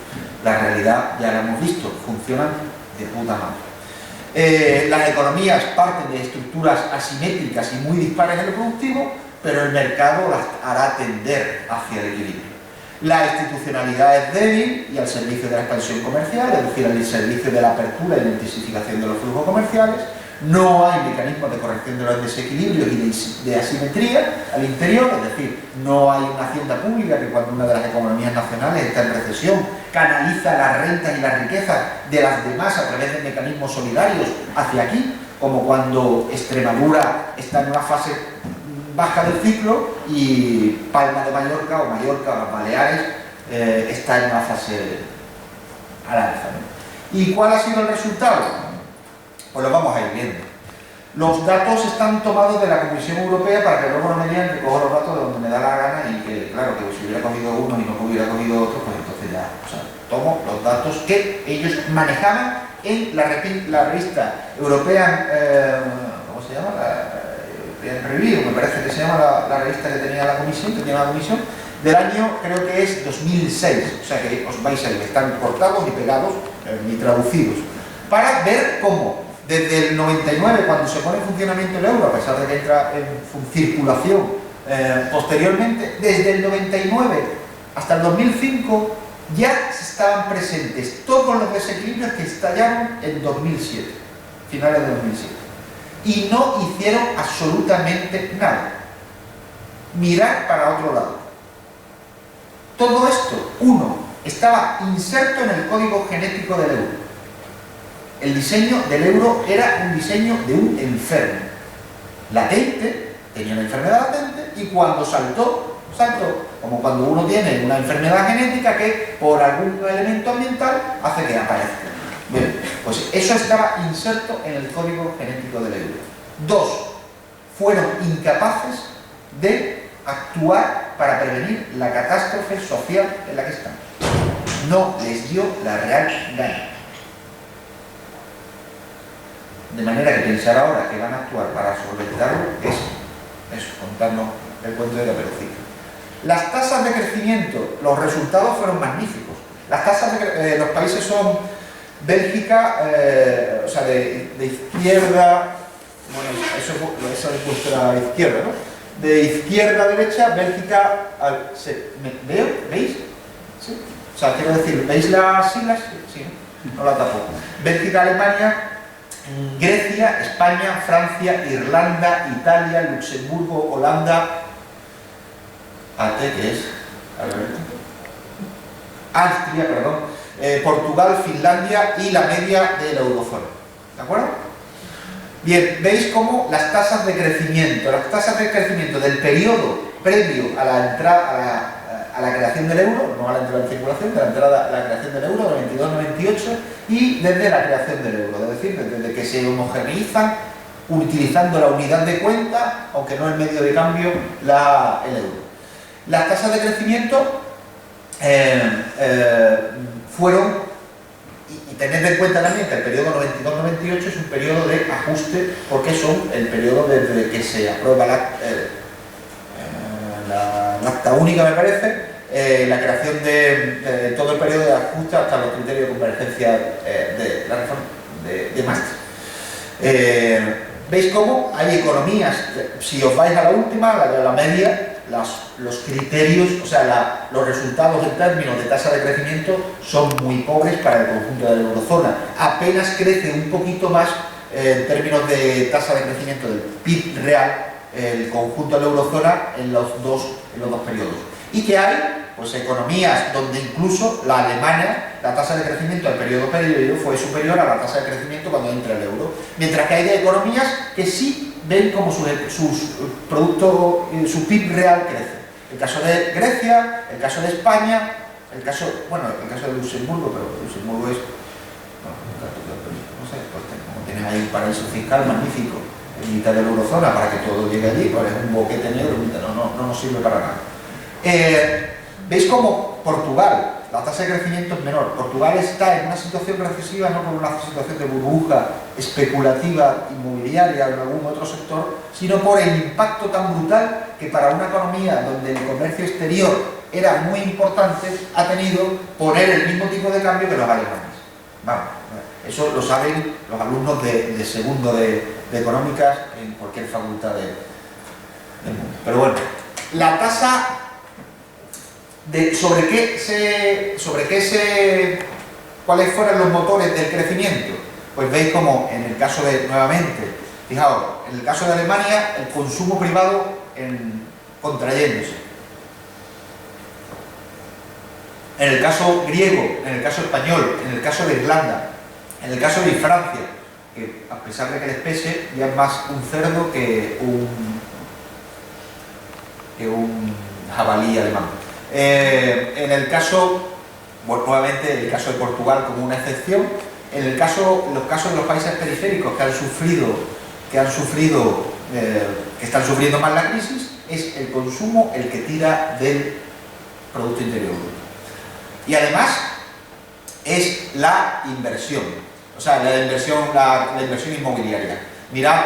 S3: La realidad ya la hemos visto, funcionan de puta madre. Las economías parten de estructuras asimétricas y muy dispares en lo productivo, pero el mercado las hará tender hacia el equilibrio. La institucionalidad es débil y al servicio de la expansión comercial, es decir, al servicio de la apertura y la intensificación de los flujos comerciales. No hay mecanismos de corrección de los desequilibrios y de asimetría al interior, es decir, no hay una hacienda pública que cuando una de las economías nacionales está en recesión canaliza las rentas y las riquezas de las demás a través de mecanismos solidarios hacia aquí, como cuando Extremadura está en una fase baja del ciclo y Palma de Mallorca o las Baleares está en una fase al alza, ¿no? ¿Y cuál ha sido el resultado? Pues lo vamos a ir viendo. Los datos están tomados de la Comisión Europea para que luego no me digan que cojo los datos de donde me da la gana y que, claro, que si hubiera cogido uno y no hubiera cogido otro, pues entonces ya, o sea, tomo los datos que ellos manejaban en la revista European, ¿cómo se llama? European Review, me parece que se llama la revista que tenía la Comisión, del año, creo que es 2006, o sea que os vais a ir, están cortados y pegados y traducidos, para ver cómo desde el 99, cuando se pone en funcionamiento el euro, a pesar de que entra en circulación posteriormente, desde el 99 hasta el 2005 ya estaban presentes todos los desequilibrios que estallaron en 2007, finales de 2007, y no hicieron absolutamente nada. Mirar para otro lado. Todo esto, estaba inserto en el código genético del euro. El diseño del euro era un diseño de un enfermo latente, tenía una enfermedad latente, y cuando saltó, como cuando uno tiene una enfermedad genética que por algún elemento ambiental hace que aparezca. Bien, pues eso estaba inserto en el código genético del euro. 2, fueron incapaces de actuar para prevenir la catástrofe social en la que están. No les dio la real gana. De manera que pensar ahora que van a actuar para solventarlo es contarnos el cuento de la pelotita. Las tasas de crecimiento, los resultados fueron magníficos. Las tasas de los países son Bélgica, o sea, de izquierda, bueno, eso es vuestra izquierda, ¿no? De izquierda a derecha, Bélgica, ¿veis? ¿Sí? O sea, quiero decir, ¿veis las siglas? Sí, no la tapo. Bélgica, Alemania, Grecia, España, Francia, Irlanda, Italia, Luxemburgo, Holanda, ¿qué es? Austria, perdón, Portugal, Finlandia y la media de la eurozona. ¿De acuerdo? Bien, veis cómo las tasas de crecimiento del periodo previo a la entrada, a la creación del euro, no a la entrada en circulación, de la entrada a la creación del euro, de 92-98, y desde la creación del euro, es decir, desde que se homogeneizan utilizando la unidad de cuenta, aunque no el medio de cambio, el euro. Las tasas de crecimiento fueron, y tened en cuenta también que el periodo 92-98 es un periodo de ajuste, porque son el periodo desde que se aprueba la acta única, me parece, la creación de todo el periodo de ajuste hasta los criterios de convergencia de la reforma de Maastricht. ¿Veis cómo hay economías? Si os vais a la última, la media, los criterios, o sea, los resultados en términos de tasa de crecimiento son muy pobres para el conjunto de la eurozona. Apenas crece un poquito más en términos de tasa de crecimiento del PIB real el conjunto de la eurozona en los dos periodos. Y que hay pues economías donde incluso la alemana, la tasa de crecimiento del periodo previo fue superior a la tasa de crecimiento cuando entra el euro. Mientras que hay economías que sí ven como su PIB real crece. El caso de Grecia, el caso de España, el caso de Luxemburgo, pero Luxemburgo es, no sé, pues como tienes ahí un paraíso fiscal magnífico en mitad de la eurozona para que todo llegue allí, pues es un boquete negro, no nos sirve para nada. ¿Veis cómo Portugal, la tasa de crecimiento es menor? Portugal está en una situación recesiva no por una situación de burbuja especulativa inmobiliaria o en algún otro sector, sino por el impacto tan brutal que para una economía donde el comercio exterior era muy importante, ha tenido poner el mismo tipo de cambio que los alemanes. Vamos, eso lo saben los alumnos de segundo de económicas en cualquier facultad del mundo. Pero bueno, la tasa ¿cuáles fueron los motores del crecimiento? Pues veis como en el caso de, nuevamente, fijaos, en el caso de Alemania, el consumo privado contrayéndose. En el caso griego, en el caso español, en el caso de Irlanda, en el caso de Francia, que a pesar de que les pese, ya es más un cerdo que un jabalí alemán. En el caso, bueno, nuevamente el caso de Portugal como una excepción, los casos de los países periféricos que están sufriendo más la crisis, es el consumo el que tira del Producto Interior Bruto. Y además es la inversión, o sea, la inversión inmobiliaria. Mirad,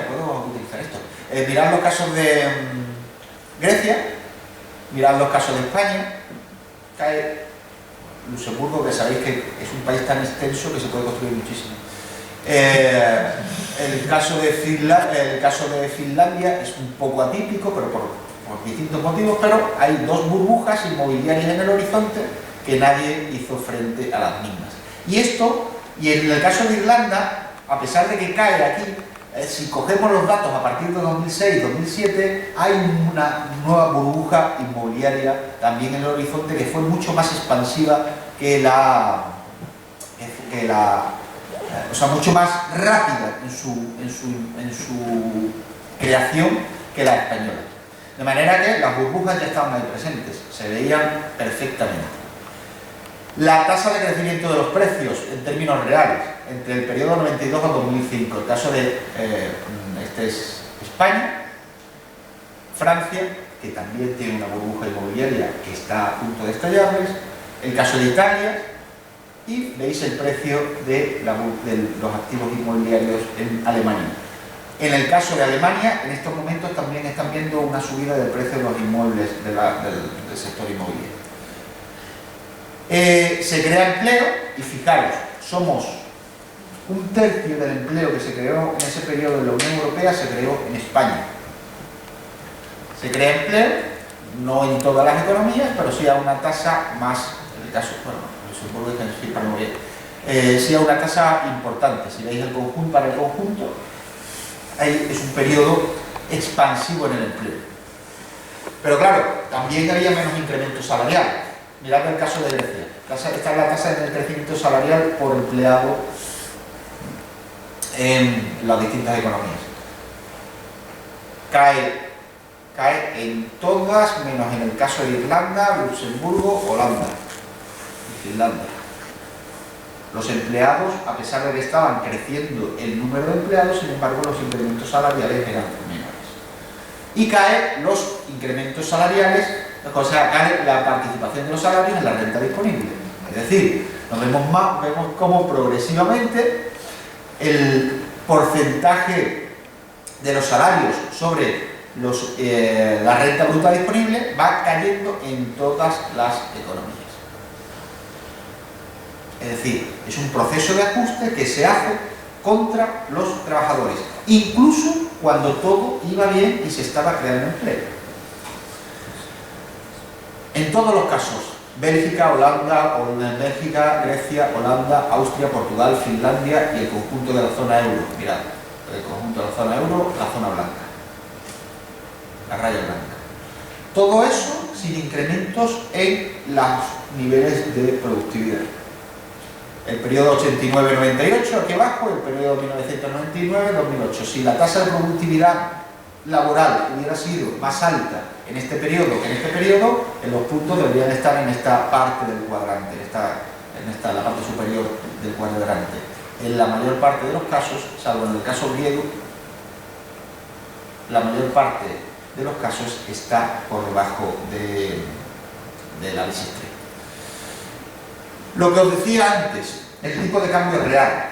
S3: puedo utilizar esto. Mirad los casos de Grecia, mirad los casos de España, cae Luxemburgo, que sabéis que es un país tan extenso que se puede construir muchísimo. El caso de Finlandia es un poco atípico, pero por distintos motivos, pero hay dos burbujas inmobiliarias en el horizonte que nadie hizo frente a las mismas. Y en el caso de Irlanda, a pesar de que cae aquí, si cogemos los datos a partir de 2006-2007, hay una nueva burbuja inmobiliaria también en el horizonte que fue mucho más expansiva mucho más rápida en su creación que la española. De manera que las burbujas ya estaban ahí presentes, se veían perfectamente. La tasa de crecimiento de los precios en términos reales entre el periodo 92 al 2005, el caso de es España, Francia, que también tiene una burbuja inmobiliaria que está a punto de estallarles, el caso de Italia, y veis el precio de los activos inmobiliarios en Alemania. En el caso de Alemania, en estos momentos también están viendo una subida del precio de los inmuebles del sector inmobiliario. Se crea empleo y fijaros, somos un tercio del empleo que se creó en ese periodo en la Unión Europea se creó en España. Se crea empleo, no en todas las economías, pero sí a una tasa más, en el caso, bueno, Luxemburgo y Francia, sea una tasa importante. Si veis el conjunto, para el conjunto, es un periodo expansivo en el empleo. Pero claro, también había menos incremento salarial. Mirad el caso de Grecia. Esta es la tasa de crecimiento salarial por empleado en las distintas economías. Cae en todas, menos en el caso de Irlanda, Luxemburgo, Holanda y Finlandia. Los empleados, a pesar de que estaban creciendo el número de empleados, sin embargo los incrementos salariales eran menores. Y caen los incrementos salariales, o sea, cae la participación de los salarios en la renta disponible. Es decir, vemos cómo progresivamente el porcentaje de los salarios sobre la renta bruta disponible va cayendo en todas las economías. Es decir, es un proceso de ajuste que se hace contra los trabajadores, incluso cuando todo iba bien y se estaba creando empleo. En todos los casos, Bélgica, Bélgica, Grecia, Holanda, Austria, Portugal, Finlandia y el conjunto de la zona euro. Mirad, el conjunto de la zona euro, la zona blanca, la raya blanca. Todo eso sin incrementos en los niveles de productividad. El periodo 89-98 aquí abajo, el periodo 1999-2008. Si la tasa de productividad laboral hubiera sido más alta en este periodo que en este periodo, los puntos deberían estar en esta parte del cuadrante, en la parte superior del cuadrante. En la mayor parte de los casos, salvo en el caso griego, la mayor parte de los casos está por debajo del bisiestrés. Lo que os decía antes, el tipo de cambio real,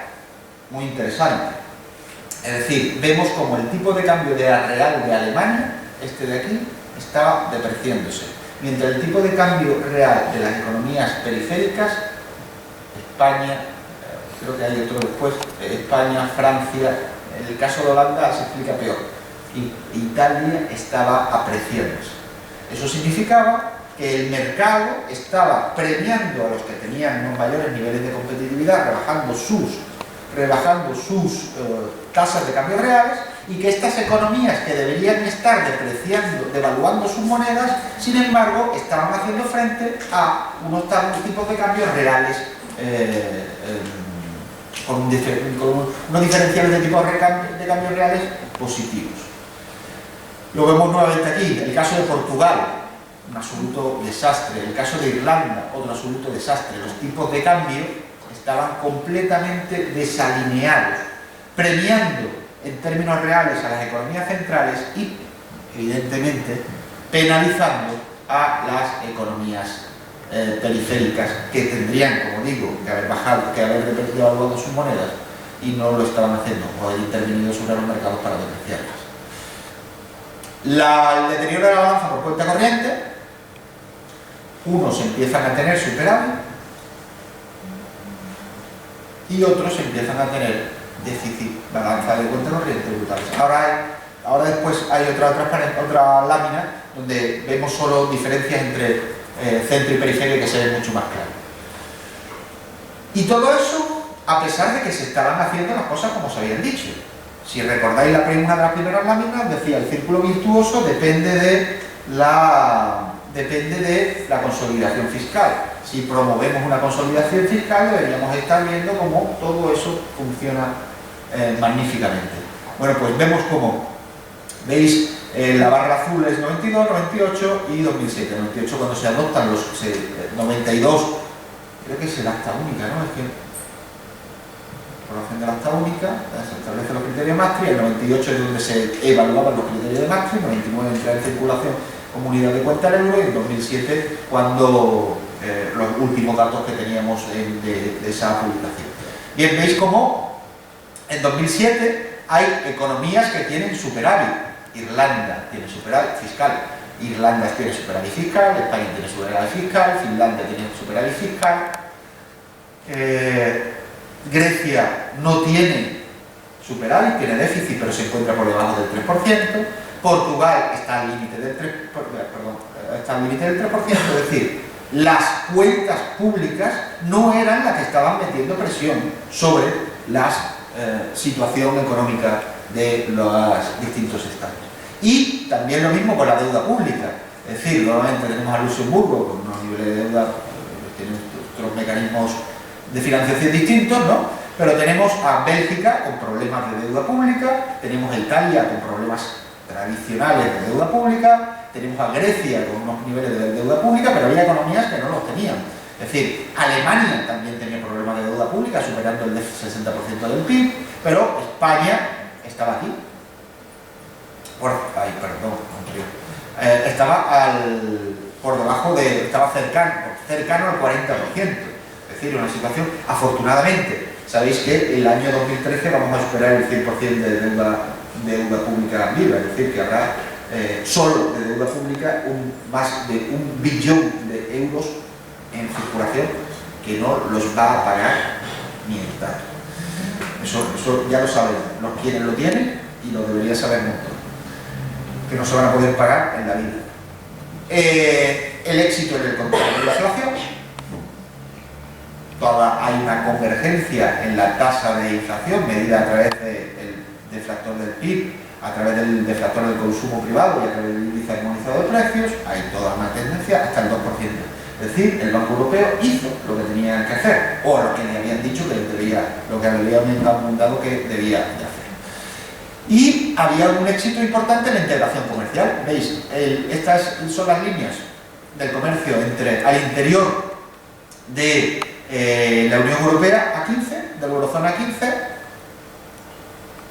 S3: muy interesante. Es decir, vemos como el tipo de cambio real de Alemania, este de aquí, estaba depreciándose. Mientras el tipo de cambio real de las economías periféricas, España, creo que hay otro después, España, Francia, en el caso de Holanda se explica peor, y Italia estaba apreciándose. Eso significaba que el mercado estaba premiando a los que tenían unos mayores niveles de competitividad, rebajando sus tasas de cambio reales, y que estas economías que deberían estar devaluando sus monedas, sin embargo, estaban haciendo frente a unos tipos de cambios reales con unos diferenciales de tipos de cambios reales positivos. Lo vemos nuevamente aquí, el caso de Portugal, un absoluto desastre. El caso de Irlanda, otro absoluto desastre. Los tipos de cambio estaban completamente desalineados, premiando en términos reales a las economías centrales y, evidentemente, penalizando a las economías periféricas, que tendrían, como digo, que haber bajado, que haber devaluado sus monedas, y no lo estaban haciendo, o haber intervenido sobre los mercados para depreciarlas. El deterioro de la balanza por cuenta corriente, unos empiezan a tener superávit y otros empiezan a tener déficit, balanza de cuenta corriente brutales. Ahora después hay otra lámina donde vemos solo diferencias entre centro y periferia que se ven mucho más claras. Y todo eso a pesar de que se estaban haciendo las cosas como se habían dicho. Si recordáis una de las primeras láminas, decía el círculo virtuoso depende de la consolidación fiscal. Si promovemos una consolidación fiscal, deberíamos estar viendo cómo todo eso funciona magníficamente. Bueno, pues vemos cómo, veis, la barra azul es 92, 98 y 2007. 98 cuando se adoptan 92, creo que es el acta única, ¿no? Es que aprobación del acta única, se establecen los criterios de Maastricht, el 98 es donde se evaluaban los criterios de Maastricht, el 99 entra en circulación como unidad de cuenta del euro, y en 2007 cuando los últimos datos que teníamos de esa publicación. Bien, veis cómo en 2007 hay economías que tienen superávit. Irlanda tiene superávit fiscal, Irlanda tiene superávit fiscal, España tiene superávit fiscal, Finlandia tiene superávit fiscal, Grecia no tiene superávit, tiene déficit, pero se encuentra por debajo del 3%. Portugal está al límite del 3%, es decir, las cuentas públicas no eran las que estaban metiendo presión sobre la situación económica de los distintos estados. Y también lo mismo con la deuda pública. Es decir, nuevamente tenemos a Luxemburgo con unos niveles de deuda, tiene otros mecanismos de financiación distintos, ¿no? Pero tenemos a Bélgica con problemas de deuda pública, tenemos a Italia con problemas tradicionales de deuda pública, tenemos a Grecia con unos niveles de deuda pública, pero había economías que no los tenían. Es decir, Alemania también tenía problemas de deuda pública, superando el 60% del PIB, pero España estaba aquí. Estaba por debajo estaba cercano al 40%. Es decir, una situación, afortunadamente, sabéis que el año 2013 vamos a superar el 100% de deuda pública viva, es decir, que habrá solo de deuda pública más de 1 billón de euros en circulación que no los va a pagar ni el Estado. Eso ya lo saben quienes lo tienen y lo debería saber mucho, que no se van a poder pagar en la vida. El éxito en el control de la inflación. Hay una convergencia en la tasa de inflación medida a través del deflactor del PIB, a través del deflactor del consumo privado y a través del índice armonizado de precios. Hay toda una tendencia hasta el 2%. Es decir, el Banco Europeo hizo lo que tenía que hacer, o lo que le habían dicho que debía, lo que le habían apuntado que debía de hacer. Y había un éxito importante en la integración comercial. ¿Veis? Estas son las líneas del comercio al interior de la Unión Europea a 15, de la Eurozona a 15,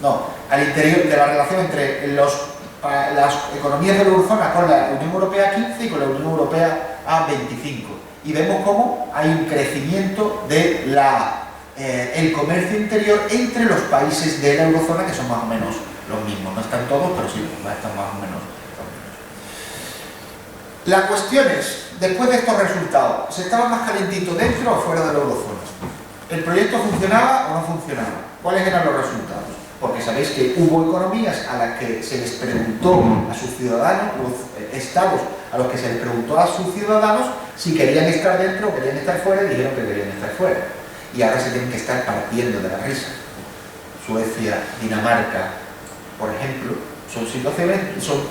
S3: no, al interior de la relación entre las economías de la Eurozona con la Unión Europea a 15 y con la Unión Europea a 25. Y vemos cómo hay un crecimiento de el comercio interior entre los países de la Eurozona, que son más o menos los mismos. No están todos, pero sí, están más o menos los mismos. La cuestión es, después de estos resultados, ¿se estaba más calentito dentro o fuera de la Eurozona? ¿El proyecto funcionaba o no funcionaba? ¿Cuáles eran los resultados? Porque sabéis que hubo economías a las que se les preguntó a sus ciudadanos, estados a los que se les preguntó a sus ciudadanos si querían estar dentro o querían estar fuera, y dijeron que querían estar fuera. Y ahora se tienen que estar partiendo de la risa. Suecia, Dinamarca, por ejemplo, son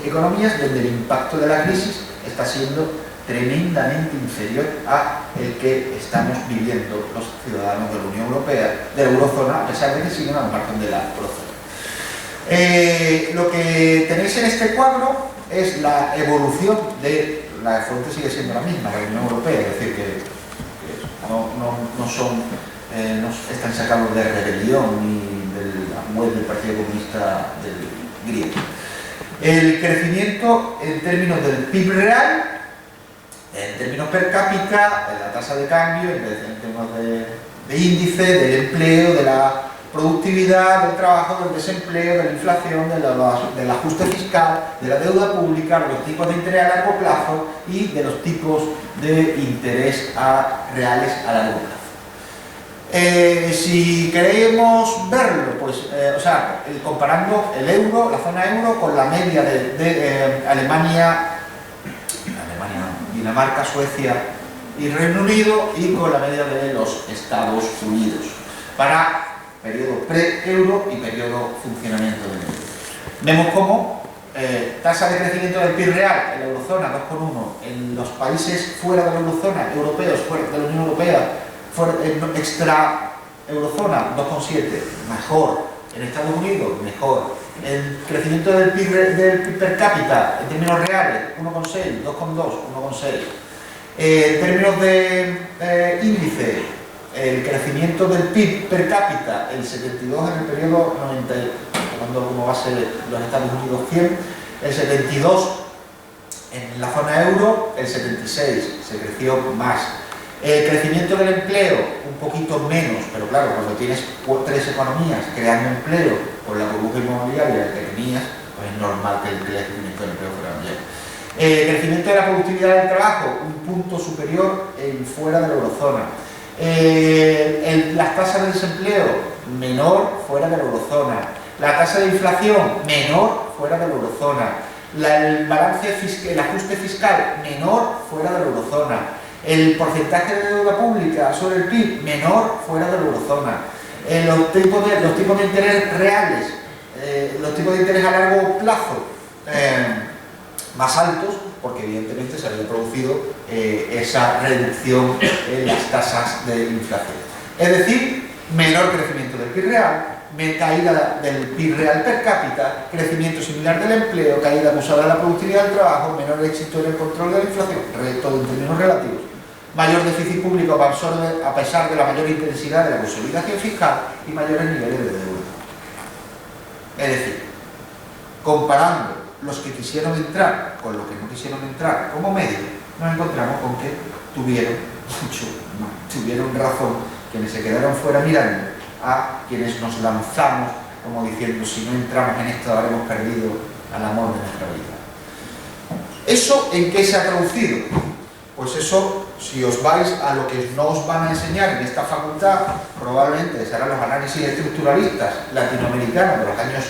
S3: economías donde el impacto de la crisis está siendo tremendamente inferior a el que estamos viviendo los ciudadanos de la Unión Europea, de la Eurozona, a pesar de que siguen al margen de la Eurozona. Lo que tenéis en este cuadro es la evolución de la fuente, sigue siendo la misma, la Unión Europea, es decir, que no están sacados de rebelión ni de la web del Partido Comunista del griego. El crecimiento en términos del PIB real, en términos per cápita, en la tasa de cambio, en términos de índice, del empleo, de la productividad, del trabajo, del desempleo, de la inflación, del ajuste fiscal, de la deuda pública, de los tipos de interés a largo plazo y de los tipos de interés reales a largo plazo. Si queremos verlo, pues, comparando el euro, la zona euro, con la media de Alemania, Dinamarca, Suecia y Reino Unido, y con la media de los Estados Unidos, para periodo pre-euro y periodo funcionamiento del euro. Vemos cómo tasa de crecimiento del PIB real en la eurozona 2,1, en los países fuera de la eurozona, europeos, fuera de la Unión Europea, extra eurozona 2,7, mejor. En Estados Unidos, mejor. El crecimiento del PIB per cápita en términos reales, 1,6, 2,2, 1,6. En términos de índice, el crecimiento del PIB per cápita, el 72 en el periodo 90, tomando como base los Estados Unidos 100, el 72 en la zona euro, el 76, se creció más. El crecimiento del empleo, un poquito menos, pero claro, cuando tienes 3 economías creando empleo por la burbuja inmobiliaria que tenías, pues es normal que el crecimiento del empleo fuera mayor. El crecimiento de la productividad del trabajo, un punto superior fuera de la eurozona. Las tasas de desempleo, menor fuera de la eurozona. La tasa de inflación, menor fuera de la eurozona. El ajuste fiscal, menor fuera de la eurozona. El porcentaje de deuda pública sobre el PIB menor fuera de la eurozona. Los tipos de interés reales, los tipos de interés a largo plazo más altos, porque evidentemente se había producido esa reducción en las tasas de inflación. Es decir, menor crecimiento del PIB real, caída del PIB real per cápita, crecimiento similar del empleo, caída acusada de la productividad del trabajo, menor éxito en el control de la inflación, todo en términos relativos, mayor déficit público a pesar de la mayor intensidad de la consolidación fiscal y mayores niveles de deuda. Es decir, comparando los que quisieron entrar con los que no quisieron entrar como medio, nos encontramos con que tuvieron razón, quienes se quedaron fuera mirando a quienes nos lanzamos como diciendo, si no entramos en esto habremos perdido al amor de nuestra vida. ¿Eso en qué se ha traducido? Pues eso, si os vais a lo que no os van a enseñar en esta facultad, probablemente serán los análisis estructuralistas latinoamericanos de los años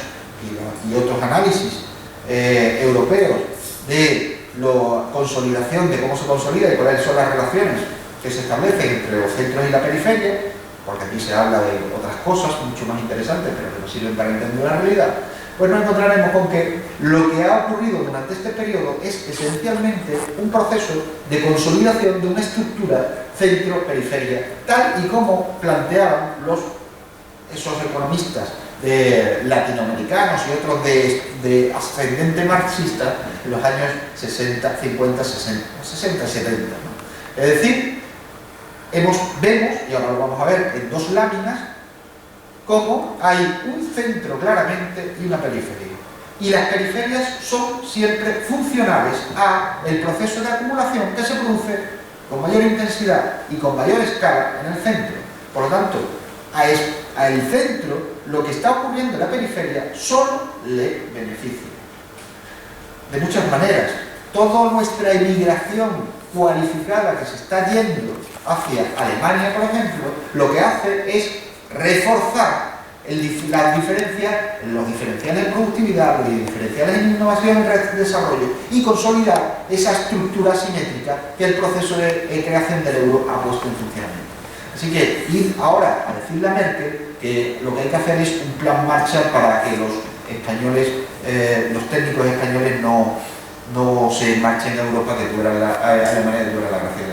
S3: y otros análisis europeos de la consolidación, de cómo se consolida y cuáles son las relaciones que se establecen entre los centros y la periferia, porque aquí se habla de otras cosas mucho más interesantes, pero que nos sirven para entender la realidad. Pues nos encontraremos con que lo que ha ocurrido durante este periodo es esencialmente un proceso de consolidación de una estructura centro-periferia, tal y como planteaban esos economistas latinoamericanos y otros de ascendente marxista en los años 60, 50, 60, 60, 70. ¿No? Es decir, vemos, y ahora lo vamos a ver en dos láminas, cómo hay un centro claramente y una periferia. Y las periferias son siempre funcionales al proceso de acumulación que se produce con mayor intensidad y con mayor escala en el centro. Por lo tanto, al centro, lo que está ocurriendo en la periferia solo le beneficia. De muchas maneras, toda nuestra emigración cualificada que se está yendo hacia Alemania, por ejemplo, lo que hace es reforzar las diferencias, los diferenciales de productividad, los diferenciales en innovación y desarrollo y consolidar esa estructura asimétrica que el proceso de creación del euro ha puesto en funcionamiento. Así que ir ahora a decirle a Merkel que lo que hay que hacer es un plan marcha para que los españoles, los técnicos españoles no se marchen a Europa, que tuviera Alemania que tuviera la gracia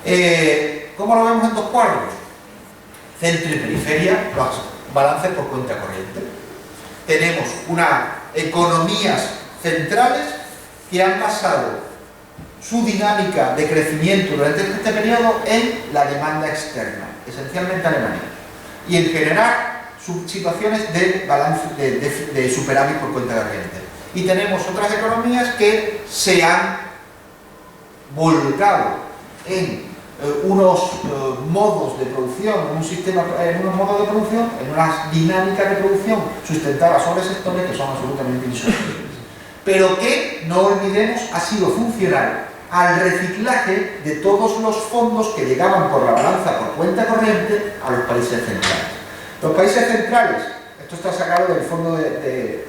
S3: de esa. ¿Cómo lo vemos en dos cuadros? Centro y periferia, los balances por cuenta corriente. Tenemos unas economías centrales que han basado su dinámica de crecimiento durante este periodo en la demanda externa, esencialmente Alemania, y en generar situaciones de balance, de superávit por cuenta corriente. Y tenemos otras economías que se han volcado en unos modos de producción, en unos modos de producción, en unas dinámicas de producción sustentadas sobre sectores que son absolutamente insostenibles. Pero que, no olvidemos, ha sido funcional al reciclaje de todos los fondos que llegaban por la balanza por cuenta corriente a los países centrales. Los países centrales, esto está sacado del fondo del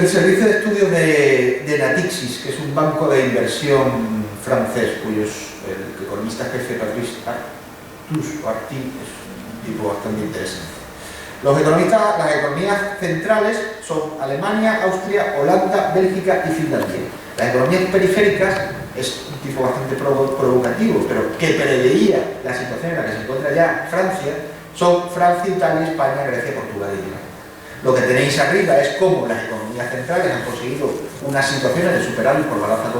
S3: Servicio de Estudios de Natixis, que es un banco de inversión francés, el economista jefe Patrice Artin es un tipo bastante interesante. Las economías centrales son Alemania, Austria, Holanda, Bélgica y Finlandia. Las economías periféricas es un tipo bastante provocativo, pero que preveía la situación en la que se encuentra ya Francia, son Francia, Italia, España, Grecia, Portugal y Irlanda. Lo que tenéis arriba es cómo las economías centrales han conseguido unas situaciones de superávit por balanza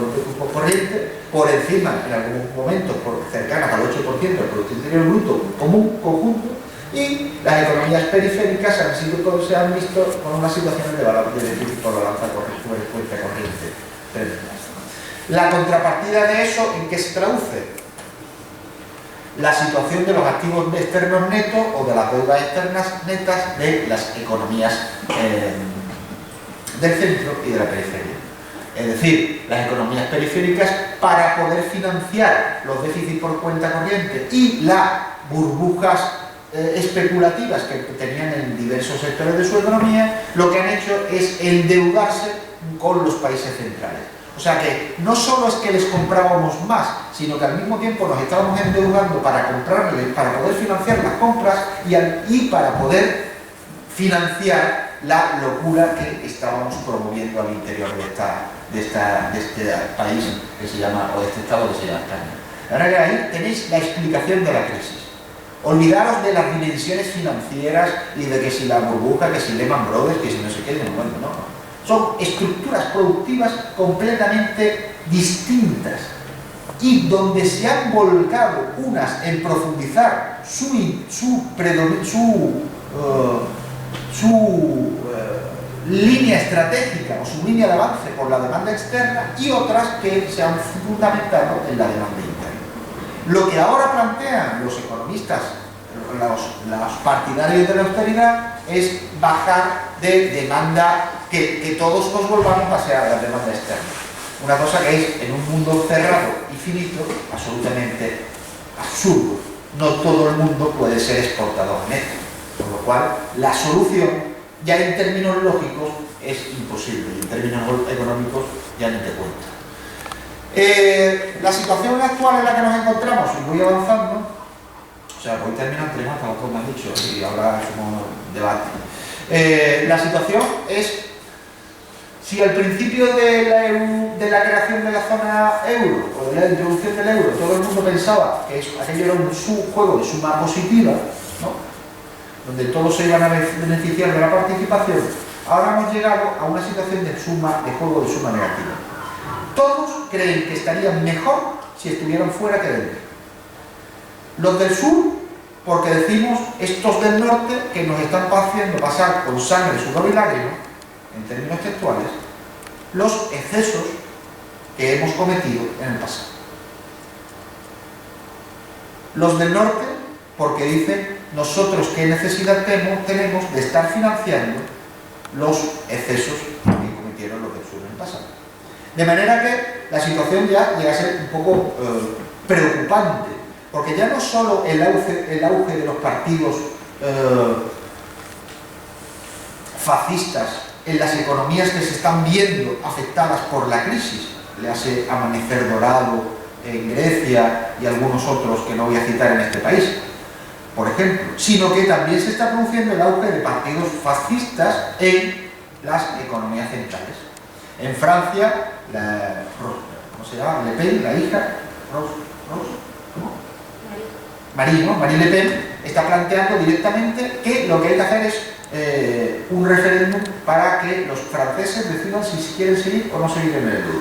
S3: corriente, por encima, en algunos momentos, cercanas al 8% del Producto Interior Bruto común, conjunto, y las economías periféricas se han visto con unas situaciones de déficit por balanza corriente tremendas. La contrapartida de eso, ¿en qué se traduce? La situación de los activos externos netos o de las deudas externas netas de las economías del centro y de la periferia. Es decir, las economías periféricas, para poder financiar los déficits por cuenta corriente y las burbujas especulativas que tenían en diversos sectores de su economía, lo que han hecho es endeudarse con los países centrales. O sea que no solo es que les comprábamos más, sino que al mismo tiempo nos estábamos endeudando para comprarles, para poder financiar las compras y para poder financiar la locura que estábamos promoviendo al interior de este país que se llama, o de este estado que se llama España. Ahora que ahí tenéis la explicación de la crisis. Olvidaros de las dimensiones financieras y de que si la burbuja, que si Lehman Brothers, que si no sé qué, no. Son estructuras productivas completamente distintas y donde se han volcado unas en profundizar su línea estratégica o su línea de avance por la demanda externa y otras que se han fundamentado en la demanda interna. Lo que ahora plantean los economistas, los partidarios de la austeridad, es bajar de demanda, que todos nos volvamos hacia la demanda externa. Una cosa que es, en un mundo cerrado y finito, absolutamente absurdo. No todo el mundo puede ser exportador neto, con lo cual la solución, ya en términos lógicos, es imposible, y en términos económicos ya ni te cuento. La situación actual en la que nos encontramos, y voy avanzando, o sea, voy terminando, tenemos hasta lo que me han dicho, y ahora hacemos debate. La situación es, si al principio de la creación de la zona euro, o de la introducción del euro, todo el mundo pensaba que aquello era un juego de suma positiva, ¿no?, donde todos se iban a beneficiar de la participación, ahora hemos llegado a una situación de juego de suma negativa. Todos creen que estarían mejor si estuvieran fuera que dentro. Los del sur, porque decimos estos del norte que nos están haciendo pasar con sangre, sudor y lágrimas, en términos textuales, los excesos que hemos cometido en el pasado. Los del norte, porque dicen nosotros qué necesidad tenemos de estar financiando los excesos que cometieron los del sur en el pasado. De manera que la situación ya llega a ser un poco preocupante, porque ya no solo el auge de los partidos fascistas en las economías que se están viendo afectadas por la crisis, le hace Amanecer Dorado en Grecia y algunos otros que no voy a citar en este país, por ejemplo, sino que también se está produciendo el auge de partidos fascistas en las economías centrales. En Francia, ¿cómo se llama? Le Pen, la hija, Marie Le Pen, está planteando directamente que lo que hay que hacer es un referéndum para que los franceses decidan si quieren seguir o no seguir en el euro.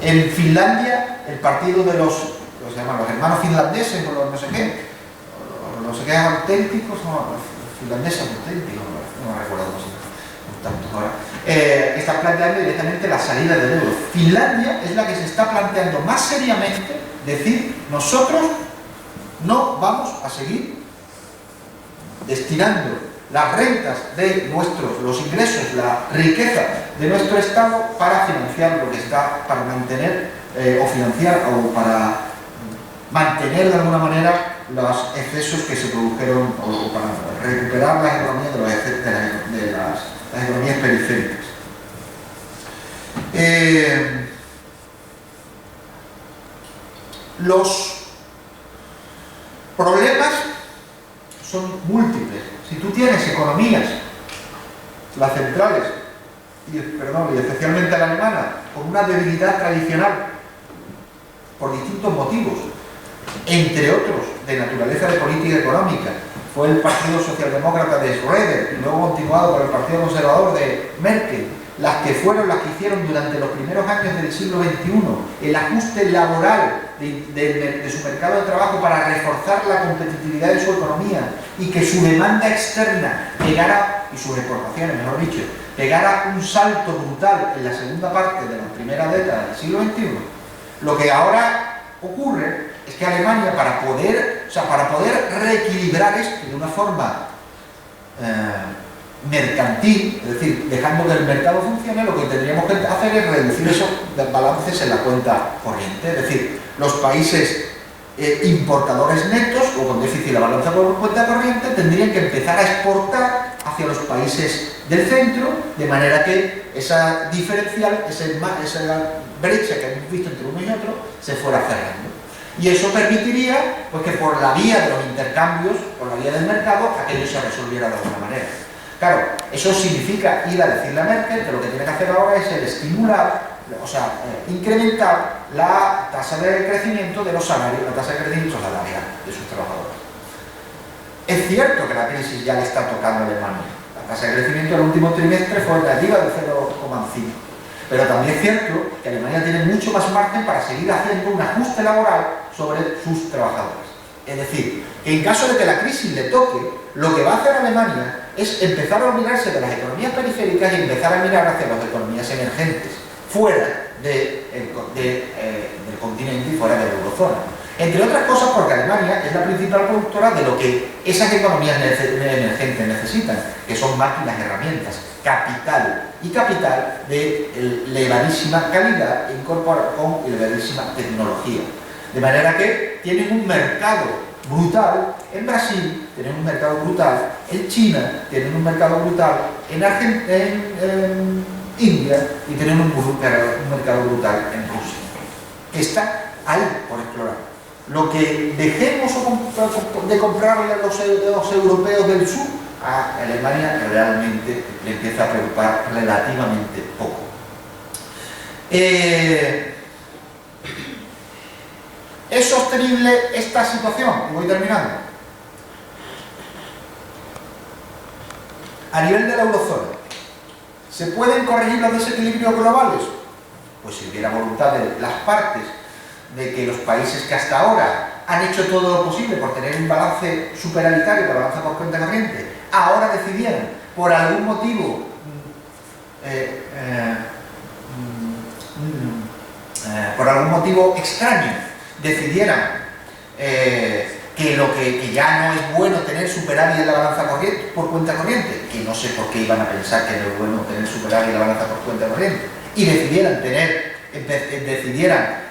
S3: En Finlandia, el partido de los hermanos finlandeses, o los no sé qué auténticos, los finlandeses auténticos, no me recuerdo cómo se llama, tantos ahora, está planteando directamente la salida del euro. Finlandia es la que se está planteando más seriamente decir, nosotros no vamos a seguir destinando las rentas de los ingresos, la riqueza de nuestro Estado para financiar lo que está, para mantener o financiar o para mantener de alguna manera los excesos que se produjeron o para recuperar las economías de las economías periféricas. Los problemas son múltiples. Si tú tienes economías, las centrales, y especialmente la alemana, con una debilidad tradicional por distintos motivos, entre otros de naturaleza de política económica, fue el Partido Socialdemócrata de Schröder y luego continuado por el Partido Conservador de Merkel, las que hicieron durante los primeros años del siglo XXI el ajuste laboral de su mercado de trabajo para reforzar la competitividad de su economía y que su demanda externa pegara, y sus exportaciones, mejor dicho, pegara un salto brutal en la segunda parte de la primera década del siglo XXI. Lo que ahora ocurre es que Alemania, para poder reequilibrar esto de una forma mercantil, es decir, dejando que el mercado funcione, lo que tendríamos que hacer es reducir esos desbalances en la cuenta corriente. Es decir, los países importadores netos o con déficit de la balanza por cuenta corriente tendrían que empezar a exportar hacia los países del centro, de manera que esa diferencia brecha que hemos visto entre uno y otro se fuera cerrando. Y eso permitiría pues, que por la vía de los intercambios, por la vía del mercado, aquello se resolviera de alguna manera. Claro, eso significa ir a decirle a Merkel que lo que tiene que hacer ahora es el estimular, o sea, incrementar la tasa de crecimiento de los salarios, la tasa de crecimiento salarial de sus trabajadores. Es cierto que la crisis ya le está tocando a Alemania. La tasa de crecimiento del último trimestre fue negativa de 0,5. Pero también es cierto que Alemania tiene mucho más margen para seguir haciendo un ajuste laboral sobre sus trabajadores. Es decir, que en caso de que la crisis le toque, lo que va a hacer Alemania es empezar a olvidarse de las economías periféricas y empezar a mirar hacia las economías emergentes, fuera del continente y fuera de la eurozona. Entre otras cosas porque Alemania es la principal productora de lo que esas economías emergentes necesitan, que son máquinas, herramientas, capital, y capital de elevadísima calidad con elevadísima tecnología. De manera que tienen un mercado brutal en Brasil, tienen un mercado brutal en China, tienen un mercado brutal en India y tienen un mercado brutal en Rusia, que está ahí por explorar. Lo que dejemos de comprarle a los europeos del sur, a Alemania realmente le empieza a preocupar relativamente poco. ¿Es sostenible esta situación? Y voy terminando. A nivel de la eurozona, ¿se pueden corregir los desequilibrios globales? Pues si hubiera voluntad de las partes de que los países que hasta ahora han hecho todo lo posible por tener un balance superavitario, la balanza por cuenta corriente, ahora decidieran, por algún motivo extraño, decidieran que ya no es bueno tener superávit en la balanza corriente, por cuenta corriente, que no sé por qué iban a pensar que no es bueno tener superávit en la balanza por cuenta corriente, y decidieran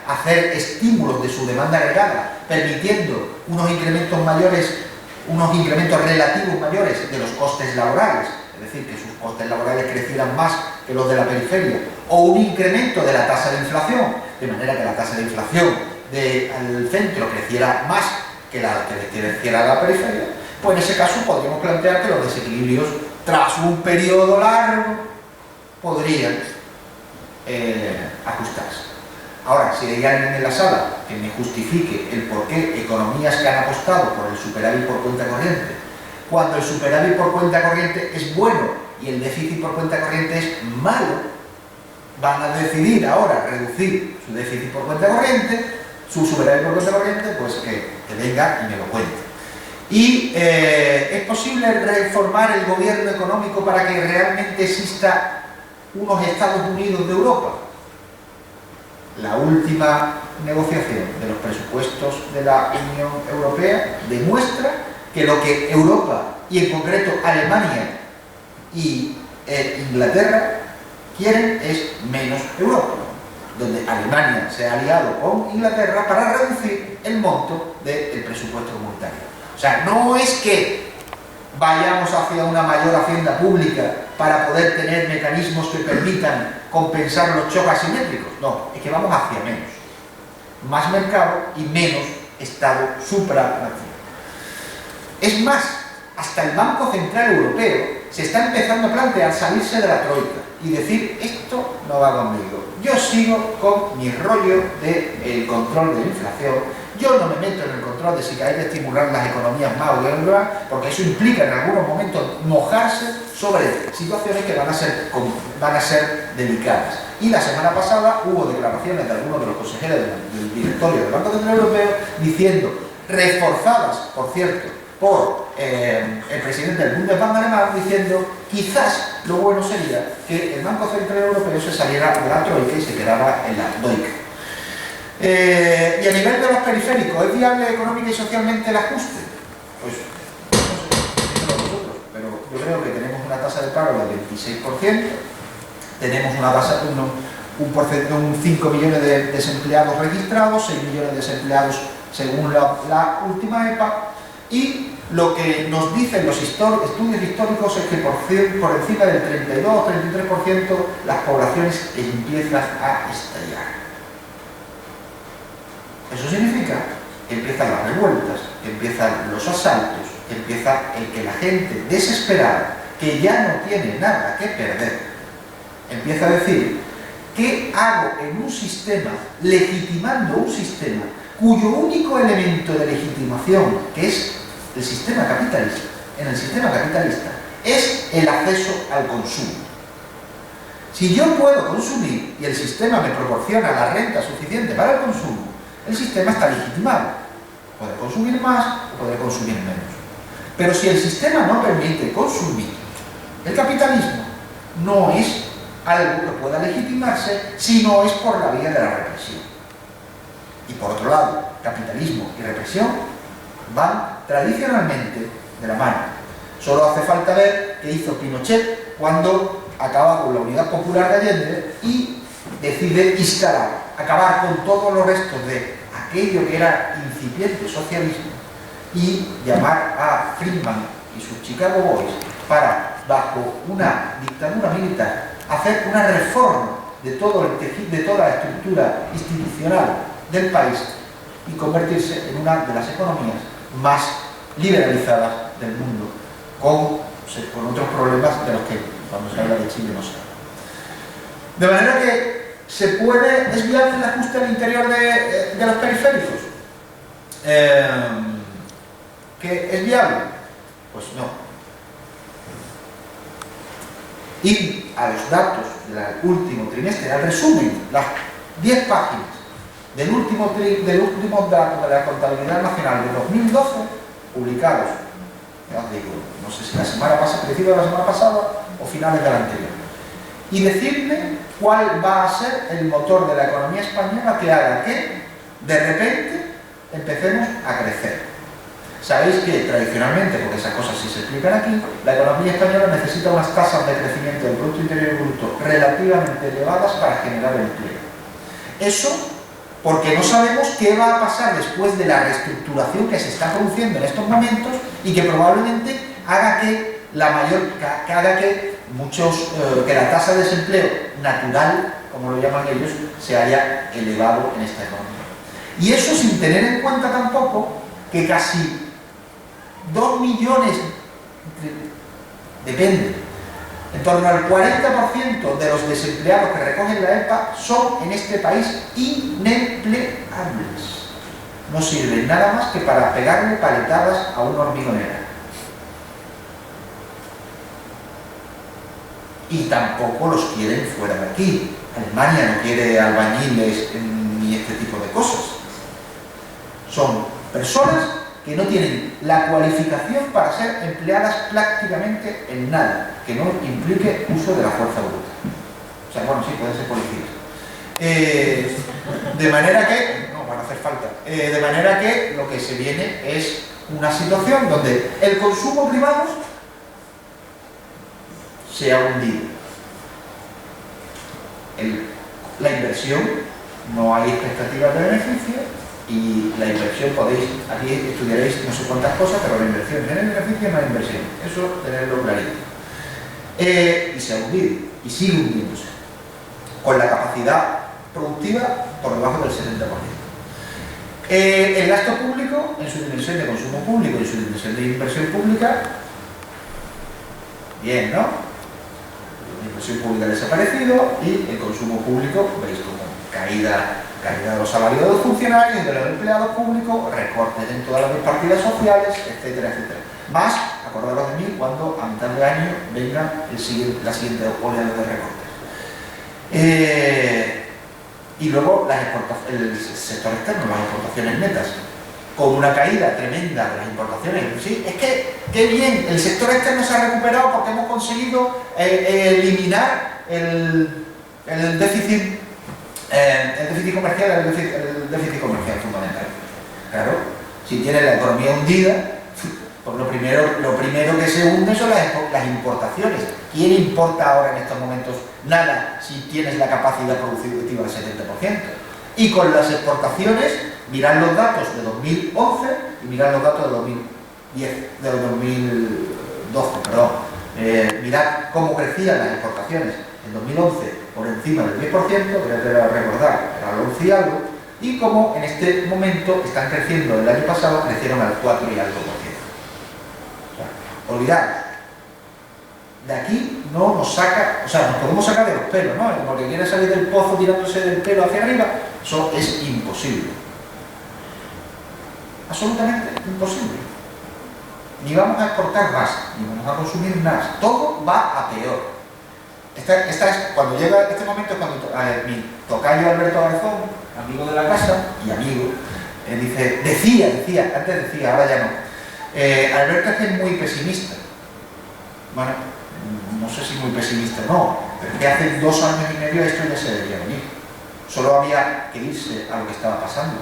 S3: hacer estímulos de su demanda agregada, permitiendo unos incrementos relativos mayores de los costes laborales, es decir, que sus costes laborales crecieran más que los de la periferia, o un incremento de la tasa de inflación, de manera que la tasa de inflación del centro creciera más que la que creciera la periferia, pues en ese caso podríamos plantear que los desequilibrios, tras un periodo largo, podrían ajustarse. Ahora, si hay alguien en la sala que me justifique el por qué economías que han apostado por el superávit por cuenta corriente, cuando el superávit por cuenta corriente es bueno y el déficit por cuenta corriente es malo, van a decidir ahora reducir su déficit por cuenta corriente, su superávit por cuenta corriente, pues que venga y me lo cuente. Y es posible reformar el gobierno económico para que realmente exista unos Estados Unidos de Europa. La última negociación de los presupuestos de la Unión Europea demuestra que lo que Europa, y en concreto Alemania y Inglaterra, quieren es menos Europa, donde Alemania se ha aliado con Inglaterra para reducir el monto del presupuesto comunitario. O sea, no es que vayamos hacia una mayor hacienda pública para poder tener mecanismos que permitan compensar los choques asimétricos, no, es que vamos hacia menos. Más mercado y menos Estado supranacional. Es más, hasta el Banco Central Europeo se está empezando a plantear salirse de la troika y decir, esto no va conmigo, yo sigo con mi rollo del control de la inflación, yo no me meto en el control de si hay que estimular las economías más o menos, porque eso implica en algunos momentos mojarse sobre situaciones que van a ser delicadas. Y la semana pasada hubo declaraciones de algunos de los consejeros del directorio del Banco Central Europeo diciendo, reforzadas, por cierto, por el presidente del Bundesbank alemán, diciendo quizás lo bueno sería que el Banco Central Europeo se saliera de la troika y se quedara en la doika. Y a nivel de los periféricos, ¿es viable económica y socialmente el ajuste? Pues no sé, nosotros, pero yo creo que tenemos una tasa de paro del 26%, tenemos una tasa, un 5 millones de desempleados registrados, 6 millones de desempleados según la última EPA, y lo que nos dicen los estudios históricos es que por encima del 32 o 33% las poblaciones empiezan a estallar. Eso significa que empiezan las revueltas, que empiezan los asaltos, que empieza el que la gente desesperada, que ya no tiene nada que perder, empieza a decir: ¿qué hago en un sistema, legitimando un sistema cuyo único elemento de legitimación, que es el sistema capitalista, en el sistema capitalista, es el acceso al consumo? Si yo puedo consumir y el sistema me proporciona la renta suficiente para el consumo, el sistema está legitimado. Puede consumir más o puede consumir menos. Pero si el sistema no permite consumir, el capitalismo no es algo que pueda legitimarse si no es por la vía de la represión. Y por otro lado, capitalismo y represión van tradicionalmente de la mano. Solo hace falta ver qué hizo Pinochet cuando acaba con la Unidad Popular de Allende y decide instalar, acabar con todos los restos de aquello que era incipiente socialismo y llamar a Friedman y sus Chicago Boys para, bajo una dictadura militar, hacer una reforma de todo el tejido, de toda la estructura institucional del país y convertirse en una de las economías más liberalizadas del mundo, con otros problemas de los que cuando se habla de Chile no se habla. De manera que se puede desviar el ajuste al interior de los periféricos. ¿Que es viable? Pues no. Ir a los datos del último trimestre, al resumen, las 10 páginas del último dato de la Contabilidad Nacional de 2012, publicados, ya os digo, no sé si la semana pasada, principio de la semana pasada o finales de la anterior, y decirme cuál va a ser el motor de la economía española que haga que de repente empecemos a crecer. Sabéis que tradicionalmente, porque esas cosas sí se explican aquí, la economía española necesita unas tasas de crecimiento del Producto Interior Bruto relativamente elevadas para generar empleo. Eso porque no sabemos qué va a pasar después de la reestructuración que se está produciendo en estos momentos y que probablemente haga que que la tasa de desempleo natural, como lo llaman ellos, se haya elevado en esta economía. Y eso sin tener en cuenta tampoco que casi 2 millones, depende, en torno al 40% de los desempleados que recogen la EPA son en este país inempleables. No sirven nada más que para pegarle paletadas a una hormigonera. Y tampoco los quieren fuera de aquí. Alemania no quiere albañiles ni este tipo de cosas. Son personas que no tienen la cualificación para ser empleadas prácticamente en nada, que no implique uso de la fuerza bruta. O sea, bueno, sí, pueden ser policías. De manera que, no van a hacer falta, de manera que lo que se viene es una situación donde el consumo privado se ha hundido. La inversión, no hay expectativas de beneficio. Y la inversión aquí estudiaréis no sé cuántas cosas, pero la inversión tiene beneficio, no hay inversión. Eso tenerlo clarito. Y se ha hundido, y sigue hundiéndose, con la capacidad productiva por debajo del 70%. El gasto público, en su dimensión de consumo público y en su dimensión de inversión pública, bien, ¿no? La inversión pública ha desaparecido y el consumo público, veis como caída de los salarios de los funcionarios y de los empleados públicos, recortes en todas las partidas sociales, etcétera, etcétera. Más, acordaros de mí cuando a mitad de año venga la siguiente oleada de recortes. Y luego el sector externo, las exportaciones netas, con una caída tremenda de las importaciones. Sí, es que, qué bien, el sector externo se ha recuperado porque hemos conseguido eliminar el déficit comercial, el déficit comercial fundamental. Claro, si tienes la economía hundida, pues lo primero que se hunde son las importaciones. ¿Quién importa ahora en estos momentos nada si tienes la capacidad productiva del 70%? Y con las exportaciones, mirad los datos de 2011 y mirad los datos de 2012, perdón. Mirad cómo crecían las exportaciones en 2011 por encima del 10%, creo que era recordar, era el 11 y algo, y cómo en este momento están creciendo, el año pasado crecieron al 4 y algo por ciento. O sea, olvidaros, de aquí no nos saca, o sea, nos podemos sacar de los pelos, ¿no? Como que quiere salir del pozo tirándose del pelo hacia arriba, eso es imposible. Absolutamente imposible. Ni vamos a exportar más, ni vamos a consumir más, todo va a peor. Esta es, cuando llega este momento, es cuando mi tocayo Alberto Garzón, amigo de la casa y amigo, decía, antes decía, ahora ya no. Alberto es muy pesimista. Bueno, no sé si muy pesimista o no, pero que hace 2 años y medio esto ya se debería venir. Solo había que irse a lo que estaba pasando.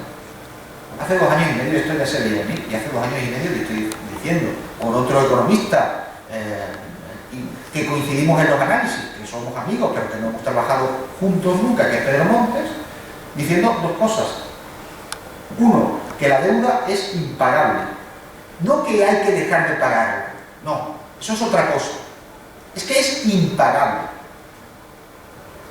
S3: Hace 2 años y medio esto ya se debería venir, y hace 2 años y medio le estoy diciendo, con otro economista, que coincidimos en los análisis, que somos amigos, pero que no hemos trabajado juntos nunca, que es Pedro Montes, diciendo 2 cosas. Uno, que la deuda es impagable. No que hay que dejar de pagarlo, no, eso es otra cosa. Es que es impagable.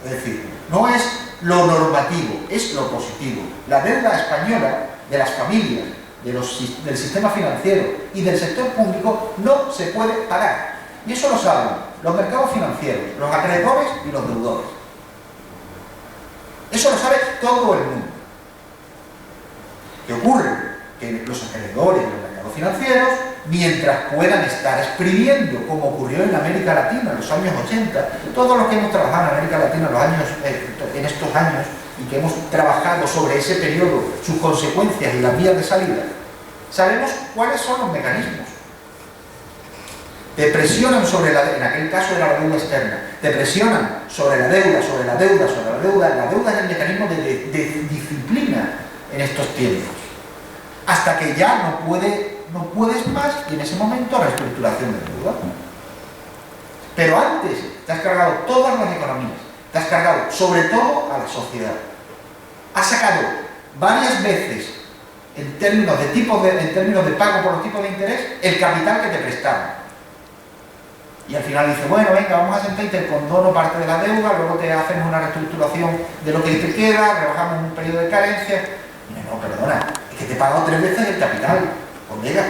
S3: Es decir, no es lo normativo, es lo positivo. La deuda española de las familias, del sistema financiero y del sector público no se puede pagar. Y eso lo saben los mercados financieros, los acreedores y los deudores. Eso lo sabe todo el mundo. ¿Qué ocurre? Que los acreedores y los mercados financieros, mientras puedan estar exprimiendo, como ocurrió en América Latina en los años 80, todos los que hemos trabajado en América Latina en estos años y que hemos trabajado sobre ese periodo, sus consecuencias y las vías de salida, sabemos cuáles son los mecanismos. Te presionan sobre en aquel caso era la deuda externa, te presionan sobre la deuda, sobre la deuda, sobre la deuda. La deuda es el mecanismo de disciplina en estos tiempos. Hasta que ya no puedes más, y en ese momento reestructuración de deuda. Pero antes te has cargado todas las economías, te has cargado sobre todo a la sociedad. Has sacado varias veces, en términos de pago por los tipos de interés, el capital que te prestaban. Y al final dice, bueno, venga, vamos a sentar y te condono parte de la deuda, luego te hacemos una reestructuración de lo que te queda, rebajamos un periodo de carencia. No, perdona, es que te he pagado 3 veces el capital, colega.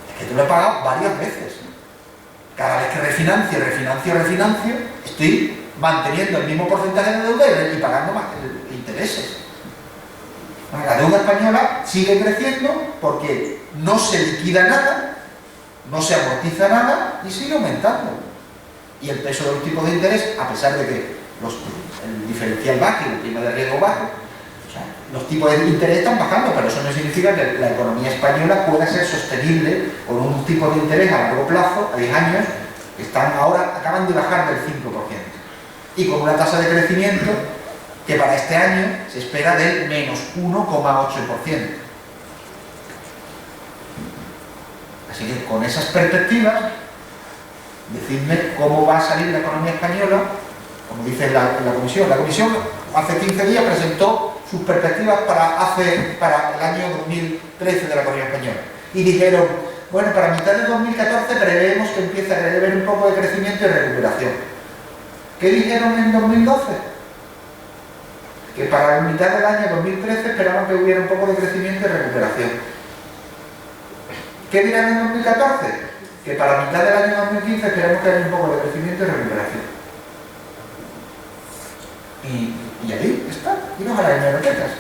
S3: Es que te lo he pagado varias veces. Cada vez que refinancio, estoy manteniendo el mismo porcentaje de deuda y pagando más intereses. La deuda española sigue creciendo porque no se liquida nada, no se amortiza nada y sigue aumentando. Y el peso de los tipos de interés, a pesar de que el diferencial baje y el prima de riesgo baje, o sea, los tipos de interés están bajando, pero eso no significa que la economía española pueda ser sostenible con un tipo de interés a largo plazo, a 10 años, que acaban de bajar del 5%. Y con una tasa de crecimiento que para este año se espera del menos 1,8%. Así que con esas perspectivas, decidme cómo va a salir la economía española, como dice la Comisión. La Comisión hace 15 días presentó sus perspectivas para el año 2013 de la economía española. Y dijeron, bueno, para mitad de 2014 preveemos que empiece a haber un poco de crecimiento y recuperación. ¿Qué dijeron en 2012? Que para la mitad del año 2013 esperaban que hubiera un poco de crecimiento y recuperación. ¿Qué dirán en 2014? Que para mitad del año 2015 esperamos que haya un poco de crecimiento y recuperación. Y ahí está, iros a las hemerotecas.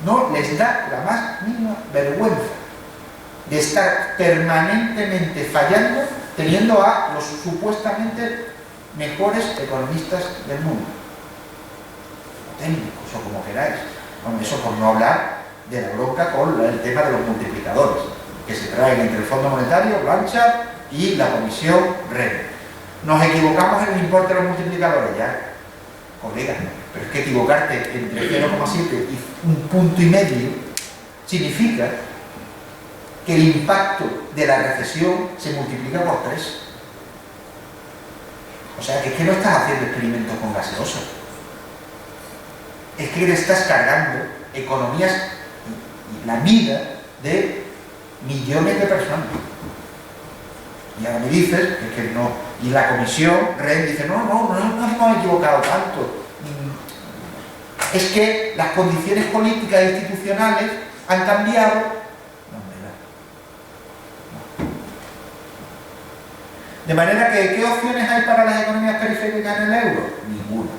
S3: No les da la más mínima vergüenza de estar permanentemente fallando, teniendo a los supuestamente mejores economistas del mundo, o técnicos, o como queráis. Bueno, eso por no hablar de la bronca con el tema de los multiplicadores que se traen entre el Fondo Monetario, Blanchard, y la Comisión REN. Nos equivocamos en el importe de los multiplicadores, ya, colega, pero es que equivocarte entre 0,7 y 1,5 puntos significa que el impacto de la recesión se multiplica por 3. O sea, que es que no estás haciendo experimentos con gaseosa. Es que le estás cargando economías la vida de millones de personas. Y ahora me dices que no. Y la comisión REN dice, no nos hemos equivocado tanto. Es que las condiciones políticas e institucionales han cambiado. No, ¿verdad? No. De manera que, ¿qué opciones hay para las economías periféricas en el euro? Ninguna.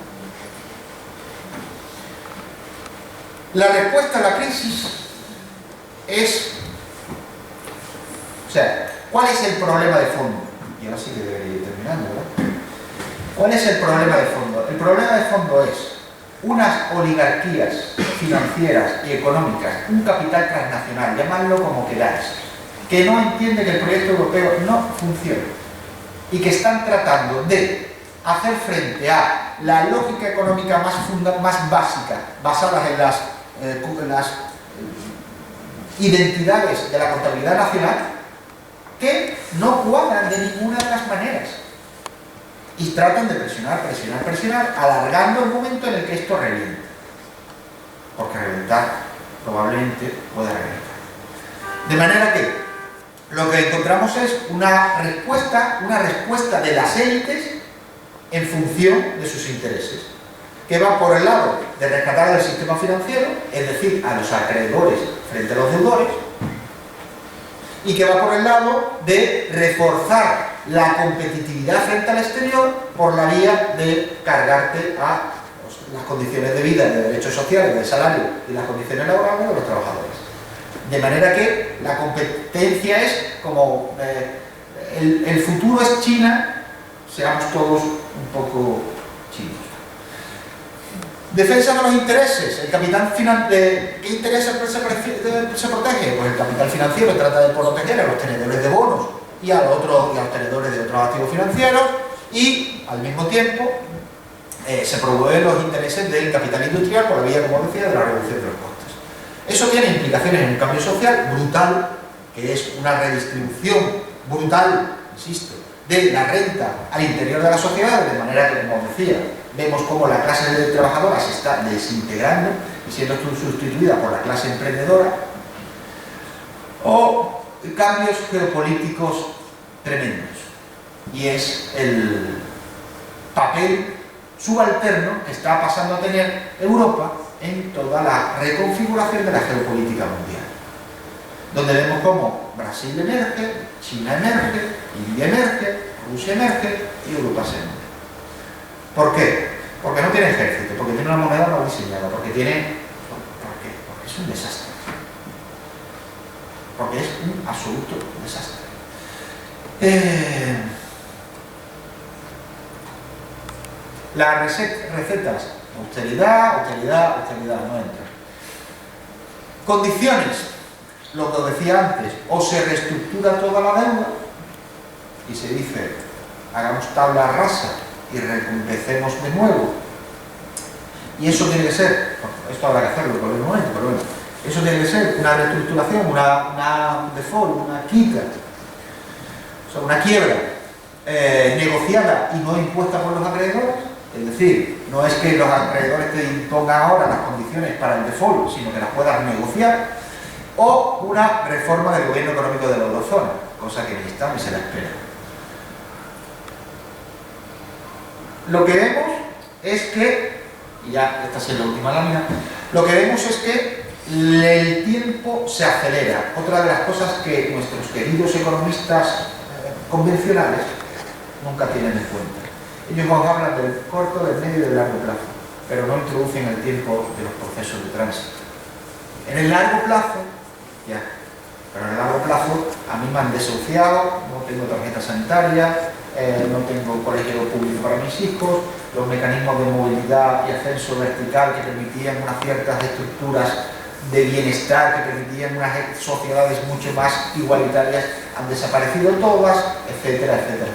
S3: La respuesta a la crisis es... O sea, ¿cuál es el problema de fondo? Y ahora sí que debería ir terminando, ¿verdad? ¿Cuál es el problema de fondo? El problema de fondo es unas oligarquías financieras y económicas, un capital transnacional, llamadlo como queráis, que no entiende que el proyecto europeo no funciona y que están tratando de hacer frente a la lógica económica más básica, basada en las identidades de la contabilidad nacional, que no cuadran de ninguna de las maneras. Y tratan de presionar, alargando el momento en el que esto revienta. Porque reventar probablemente pueda reventar. De manera que lo que encontramos es una respuesta de las élites en función de sus intereses, que va por el lado de rescatar al sistema financiero, es decir, a los acreedores frente a los deudores, y que va por el lado de reforzar la competitividad frente al exterior por la vía de cargarte a las condiciones de vida, de derechos sociales, de salario y las condiciones laborales de los trabajadores. De manera que la competencia es como el futuro es China, seamos todos un poco chinos. Defensa de los intereses. El capital ¿qué intereses se protege? Pues el capital financiero trata de proteger a los tenedores de bonos y a los tenedores de otros activos financieros, y al mismo tiempo se promueven los intereses del capital industrial por la vía, como decía, de la reducción de los costes. Eso tiene implicaciones en un cambio social brutal, que es una redistribución brutal, insisto, de la renta al interior de la sociedad, de manera que, como decía, vemos cómo la clase trabajadora se está desintegrando y siendo sustituida por la clase emprendedora, o cambios geopolíticos tremendos, y es el papel subalterno que está pasando a tener Europa en toda la reconfiguración de la geopolítica mundial, donde vemos cómo Brasil emerge, China emerge, India emerge, Rusia emerge y Europa se emerge. ¿Por qué? Porque no tiene ejército, porque tiene una moneda mal diseñada, porque es un desastre. Porque es un absoluto desastre. Las recetas, austeridad, no entra. Condiciones, lo que decía antes, o se reestructura toda la deuda y se dice, hagamos tabla rasa y recompensemos de nuevo. Y eso tiene que ser, esto habrá que hacerlo por el momento, pero bueno, eso tiene que ser una reestructuración, una default, una quita, o sea, una quiebra negociada y no impuesta por los acreedores. Es decir, no es que los acreedores te impongan ahora las condiciones para el default, sino que las puedas negociar, o una reforma del gobierno económico de la eurozona, cosa que ni está ni se la espera. Lo que vemos es que, y ya esta es la última lámina, lo que vemos es que el tiempo se acelera. Otra de las cosas que nuestros queridos economistas convencionales nunca tienen en cuenta. Ellos nos hablan del corto, del medio y del largo plazo, pero no introducen el tiempo de los procesos de tránsito. En el largo plazo, ya, pero en el largo plazo a mí me han desahuciado, no tengo tarjeta sanitaria, no tengo colegio público para mis hijos, los mecanismos de movilidad y ascenso vertical que permitían unas ciertas estructuras de bienestar, que permitían unas sociedades mucho más igualitarias, han desaparecido todas, etcétera, etcétera.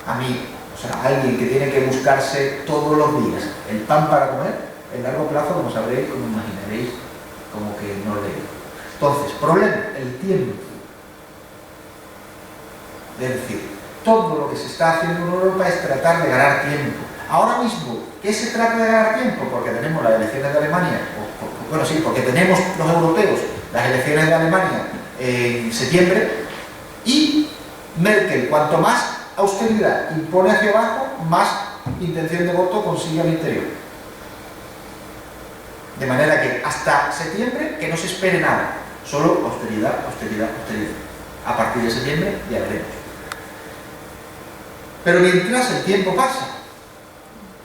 S3: A mí, o sea, alguien que tiene que buscarse todos los días el pan para comer, en largo plazo, como sabréis, como imaginaréis, como que no le digo. Entonces, problema, el tiempo. Es decir, todo lo que se está haciendo en Europa es tratar de ganar tiempo. Ahora mismo, ¿qué se trata de ganar tiempo? Porque tenemos las elecciones de Alemania, o Bueno, sí, porque tenemos los europeos las elecciones de Alemania en septiembre y Merkel, cuanto más austeridad impone hacia abajo, más intención de voto consigue al interior. De manera que hasta septiembre que no se espere nada, solo austeridad, austeridad, austeridad. A partir de septiembre ya veremos. Pero mientras el tiempo pasa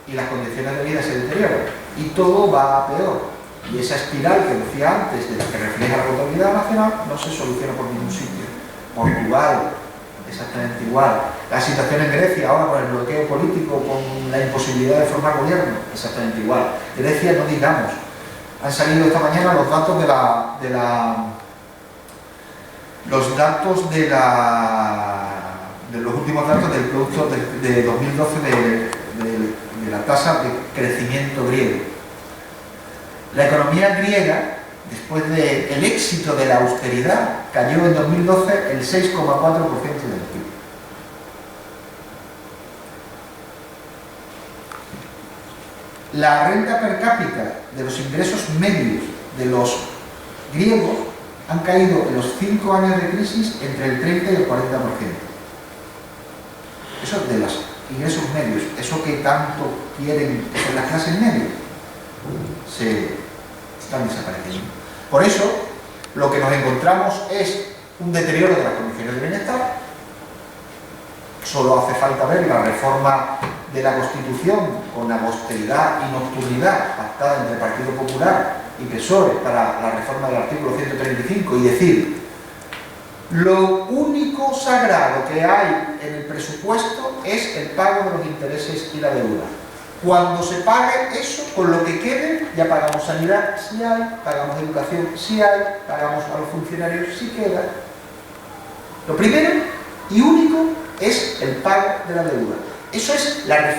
S3: y las condiciones de vida se deterioran y todo va a peor, y esa espiral que decía antes, de la que refleja la contabilidad nacional, no se soluciona por ningún sitio. Portugal, exactamente igual. La situación en Grecia, ahora con el bloqueo político, con la imposibilidad de formar gobierno, exactamente igual. Grecia, no digamos. Han salido esta mañana los datos de los últimos datos del producto de 2012 de la tasa de crecimiento griego. La economía griega, después del éxito de la austeridad, cayó en 2012 el 6,4% del PIB. La renta per cápita de los ingresos medios de los griegos han caído en los 5 años de crisis entre el 30 y el 40%. Eso de los ingresos medios, eso que tanto quieren en las clases medias, se están desapareciendo. Por eso, lo que nos encontramos es un deterioro de las condiciones de bienestar. Solo hace falta ver la reforma de la Constitución con la austeridad y nocturnidad pactada entre el Partido Popular y PSOE para la reforma del artículo 135 y decir: lo único sagrado que hay en el presupuesto es el pago de los intereses y la deuda. Cuando se pague eso, con lo que quede, ya pagamos sanidad si hay, pagamos educación si hay, pagamos a los funcionarios si queda. Lo primero y único es el pago de la deuda. Eso es la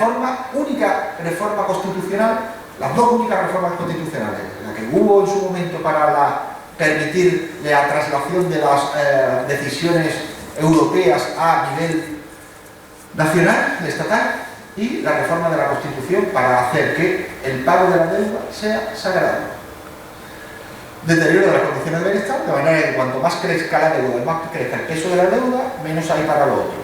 S3: única reforma constitucional, las dos únicas reformas constitucionales, la que hubo en su momento para permitir la traslación de las decisiones europeas a nivel nacional, estatal, y la reforma de la Constitución para hacer que el pago de la deuda sea sagrado. Deterioro de las condiciones de bienestar, de manera que cuanto más crezca la deuda, más crezca el peso de la deuda, menos hay para lo otro.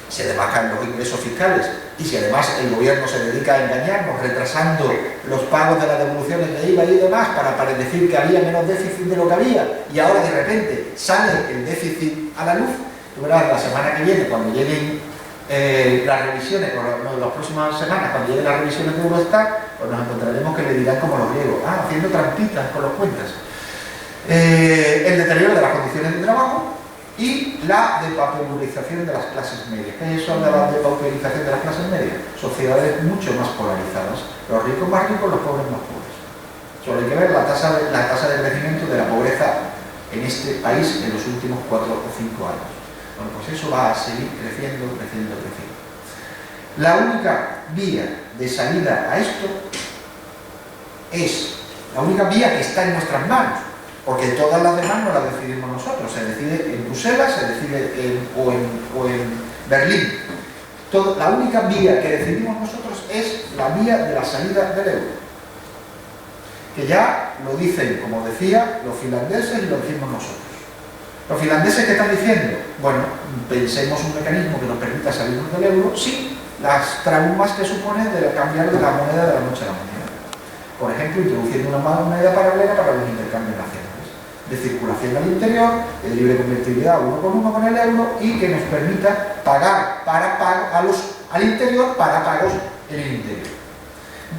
S3: Si además caen los ingresos fiscales y si además el gobierno se dedica a engañarnos retrasando los pagos de las devoluciones de IVA y demás para decir que había menos déficit de lo que había y ahora de repente sale el déficit a la luz, tú verás la semana que viene cuando lleguen las revisiones, o las próximas semanas cuando lleguen las revisiones de Eurostat, pues nos encontraremos que le dirán como los griegos, haciendo trampitas con las cuentas. El deterioro de las condiciones de trabajo y la depauperización de las clases medias. ¿Qué es eso de la depauperización de las clases medias? Sociedades mucho más polarizadas. Los ricos más ricos, los pobres más pobres. Solo hay que ver la tasa de crecimiento de la pobreza en este país en los últimos 4 o 5 años. Bueno, pues eso va a seguir creciendo, creciendo, creciendo. La única vía de salida a esto es la única vía que está en nuestras manos, porque todas las demás no las decidimos nosotros, se decide en Bruselas, se decide o en Berlín. La única vía que decidimos nosotros es la vía de la salida del euro. Que ya lo dicen, como decía, los finlandeses y lo decimos nosotros. Los finlandeses, ¿qué están diciendo? Bueno, pensemos un mecanismo que nos permita salirnos del euro sin las traumas que supone de cambiar de la moneda de la noche a la mañana. Por ejemplo, introduciendo una moneda paralela para los intercambios nacionales, de circulación al interior, de libre convertibilidad uno con uno con el euro y que nos permita pagar al interior para pagos en el interior.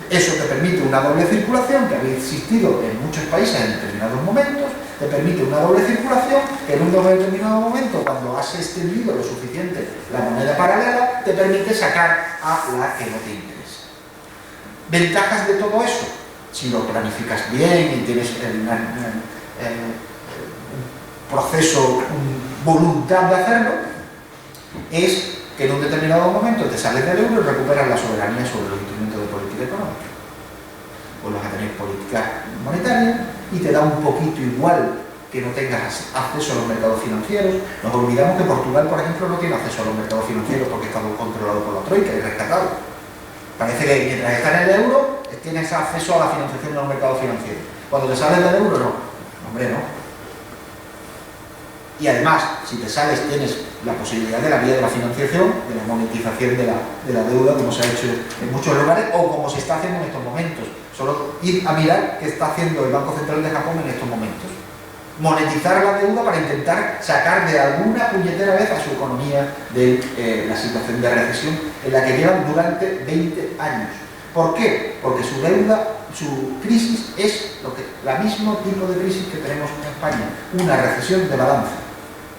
S3: Eso te permite una doble circulación que había existido en muchos países en determinados momentos, te permite una doble circulación que en un determinado momento, cuando has extendido lo suficiente la moneda paralela, te permite sacar a la que no te interesa. Ventajas de todo eso, si lo planificas bien y tienes un proceso, voluntad de hacerlo, es que en un determinado momento te sales del euro y recuperas la soberanía sobre los instrumentos de política económica. Vuelves a tener política monetaria y te da un poquito igual que no tengas acceso a los mercados financieros. Nos olvidamos que Portugal, por ejemplo, no tiene acceso a los mercados financieros porque está controlado por la Troika y rescatado. Parece que mientras está en el euro tienes acceso a la financiación de los mercados financieros. Cuando te sales del euro, no. Hombre, no. Y además, si te sales, tienes la posibilidad de la vía de la financiación, de la monetización de la deuda, como se ha hecho en muchos lugares, o como se está haciendo en estos momentos. Solo ir a mirar qué está haciendo el Banco Central de Japón en estos momentos. Monetizar la deuda para intentar sacar de alguna puñetera vez a su economía de la situación de recesión en la que llevan durante 20 años. ¿Por qué? Porque su deuda, su crisis es la mismo tipo de crisis que tenemos en España, una recesión de balance,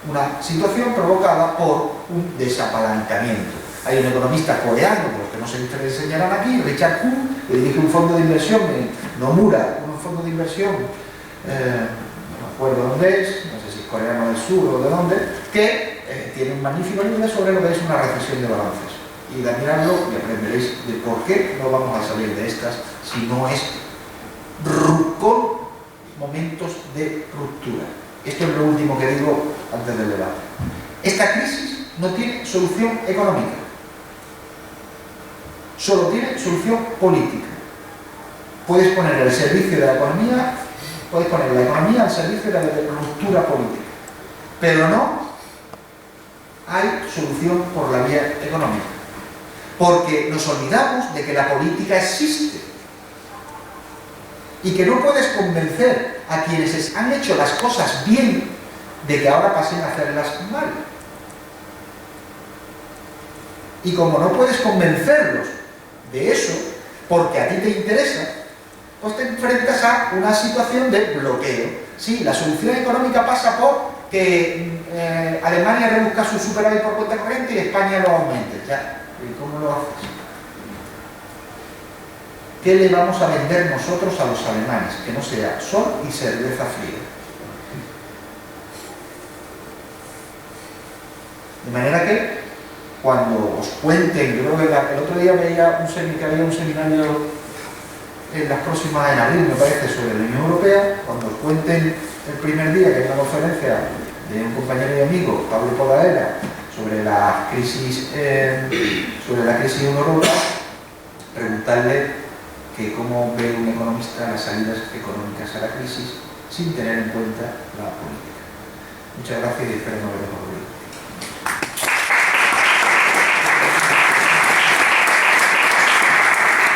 S3: una situación provocada por un desapalancamiento. Hay un economista coreano, de los que no se les enseñarán aquí, Richard Kuhn, que dirige un fondo de inversión en Nomura, un fondo de inversión, no me acuerdo dónde es, no sé si es coreano del sur o de dónde, que tiene un magnífico libro sobre lo que es una recesión de balances. Y de mirarlo y aprenderéis de por qué no vamos a salir de estas si no es con momentos de ruptura. Esto es lo último que digo antes del debate. Esta crisis no tiene solución económica, solo tiene solución política. Puedes poner el servicio de la economía, puedes poner la economía al servicio de la ruptura política, pero no hay solución por la vía económica, porque nos olvidamos de que la política existe y que no puedes convencer a quienes han hecho las cosas bien de que ahora pasen a hacerlas mal. Y como no puedes convencerlos de eso, porque a ti te interesa, pues te enfrentas a una situación de bloqueo. Sí, la solución económica pasa por que Alemania reduzca su superávit por cuenta corriente y España lo aumente. Ya, ¿y cómo lo haces? ¿Qué le vamos a vender nosotros a los alemanes? Que no sea sol y cerveza fría. De manera que, cuando os cuenten, yo creo que el otro día veía que había un seminario en abril, me parece, sobre la Unión Europea, cuando os cuenten el primer día que hay una conferencia de un compañero y amigo, Pablo Podaera, sobre la crisis en Europa, preguntarle que cómo ve un economista las salidas económicas a la crisis sin tener en cuenta la política. Muchas gracias y espero no haberos olvidado.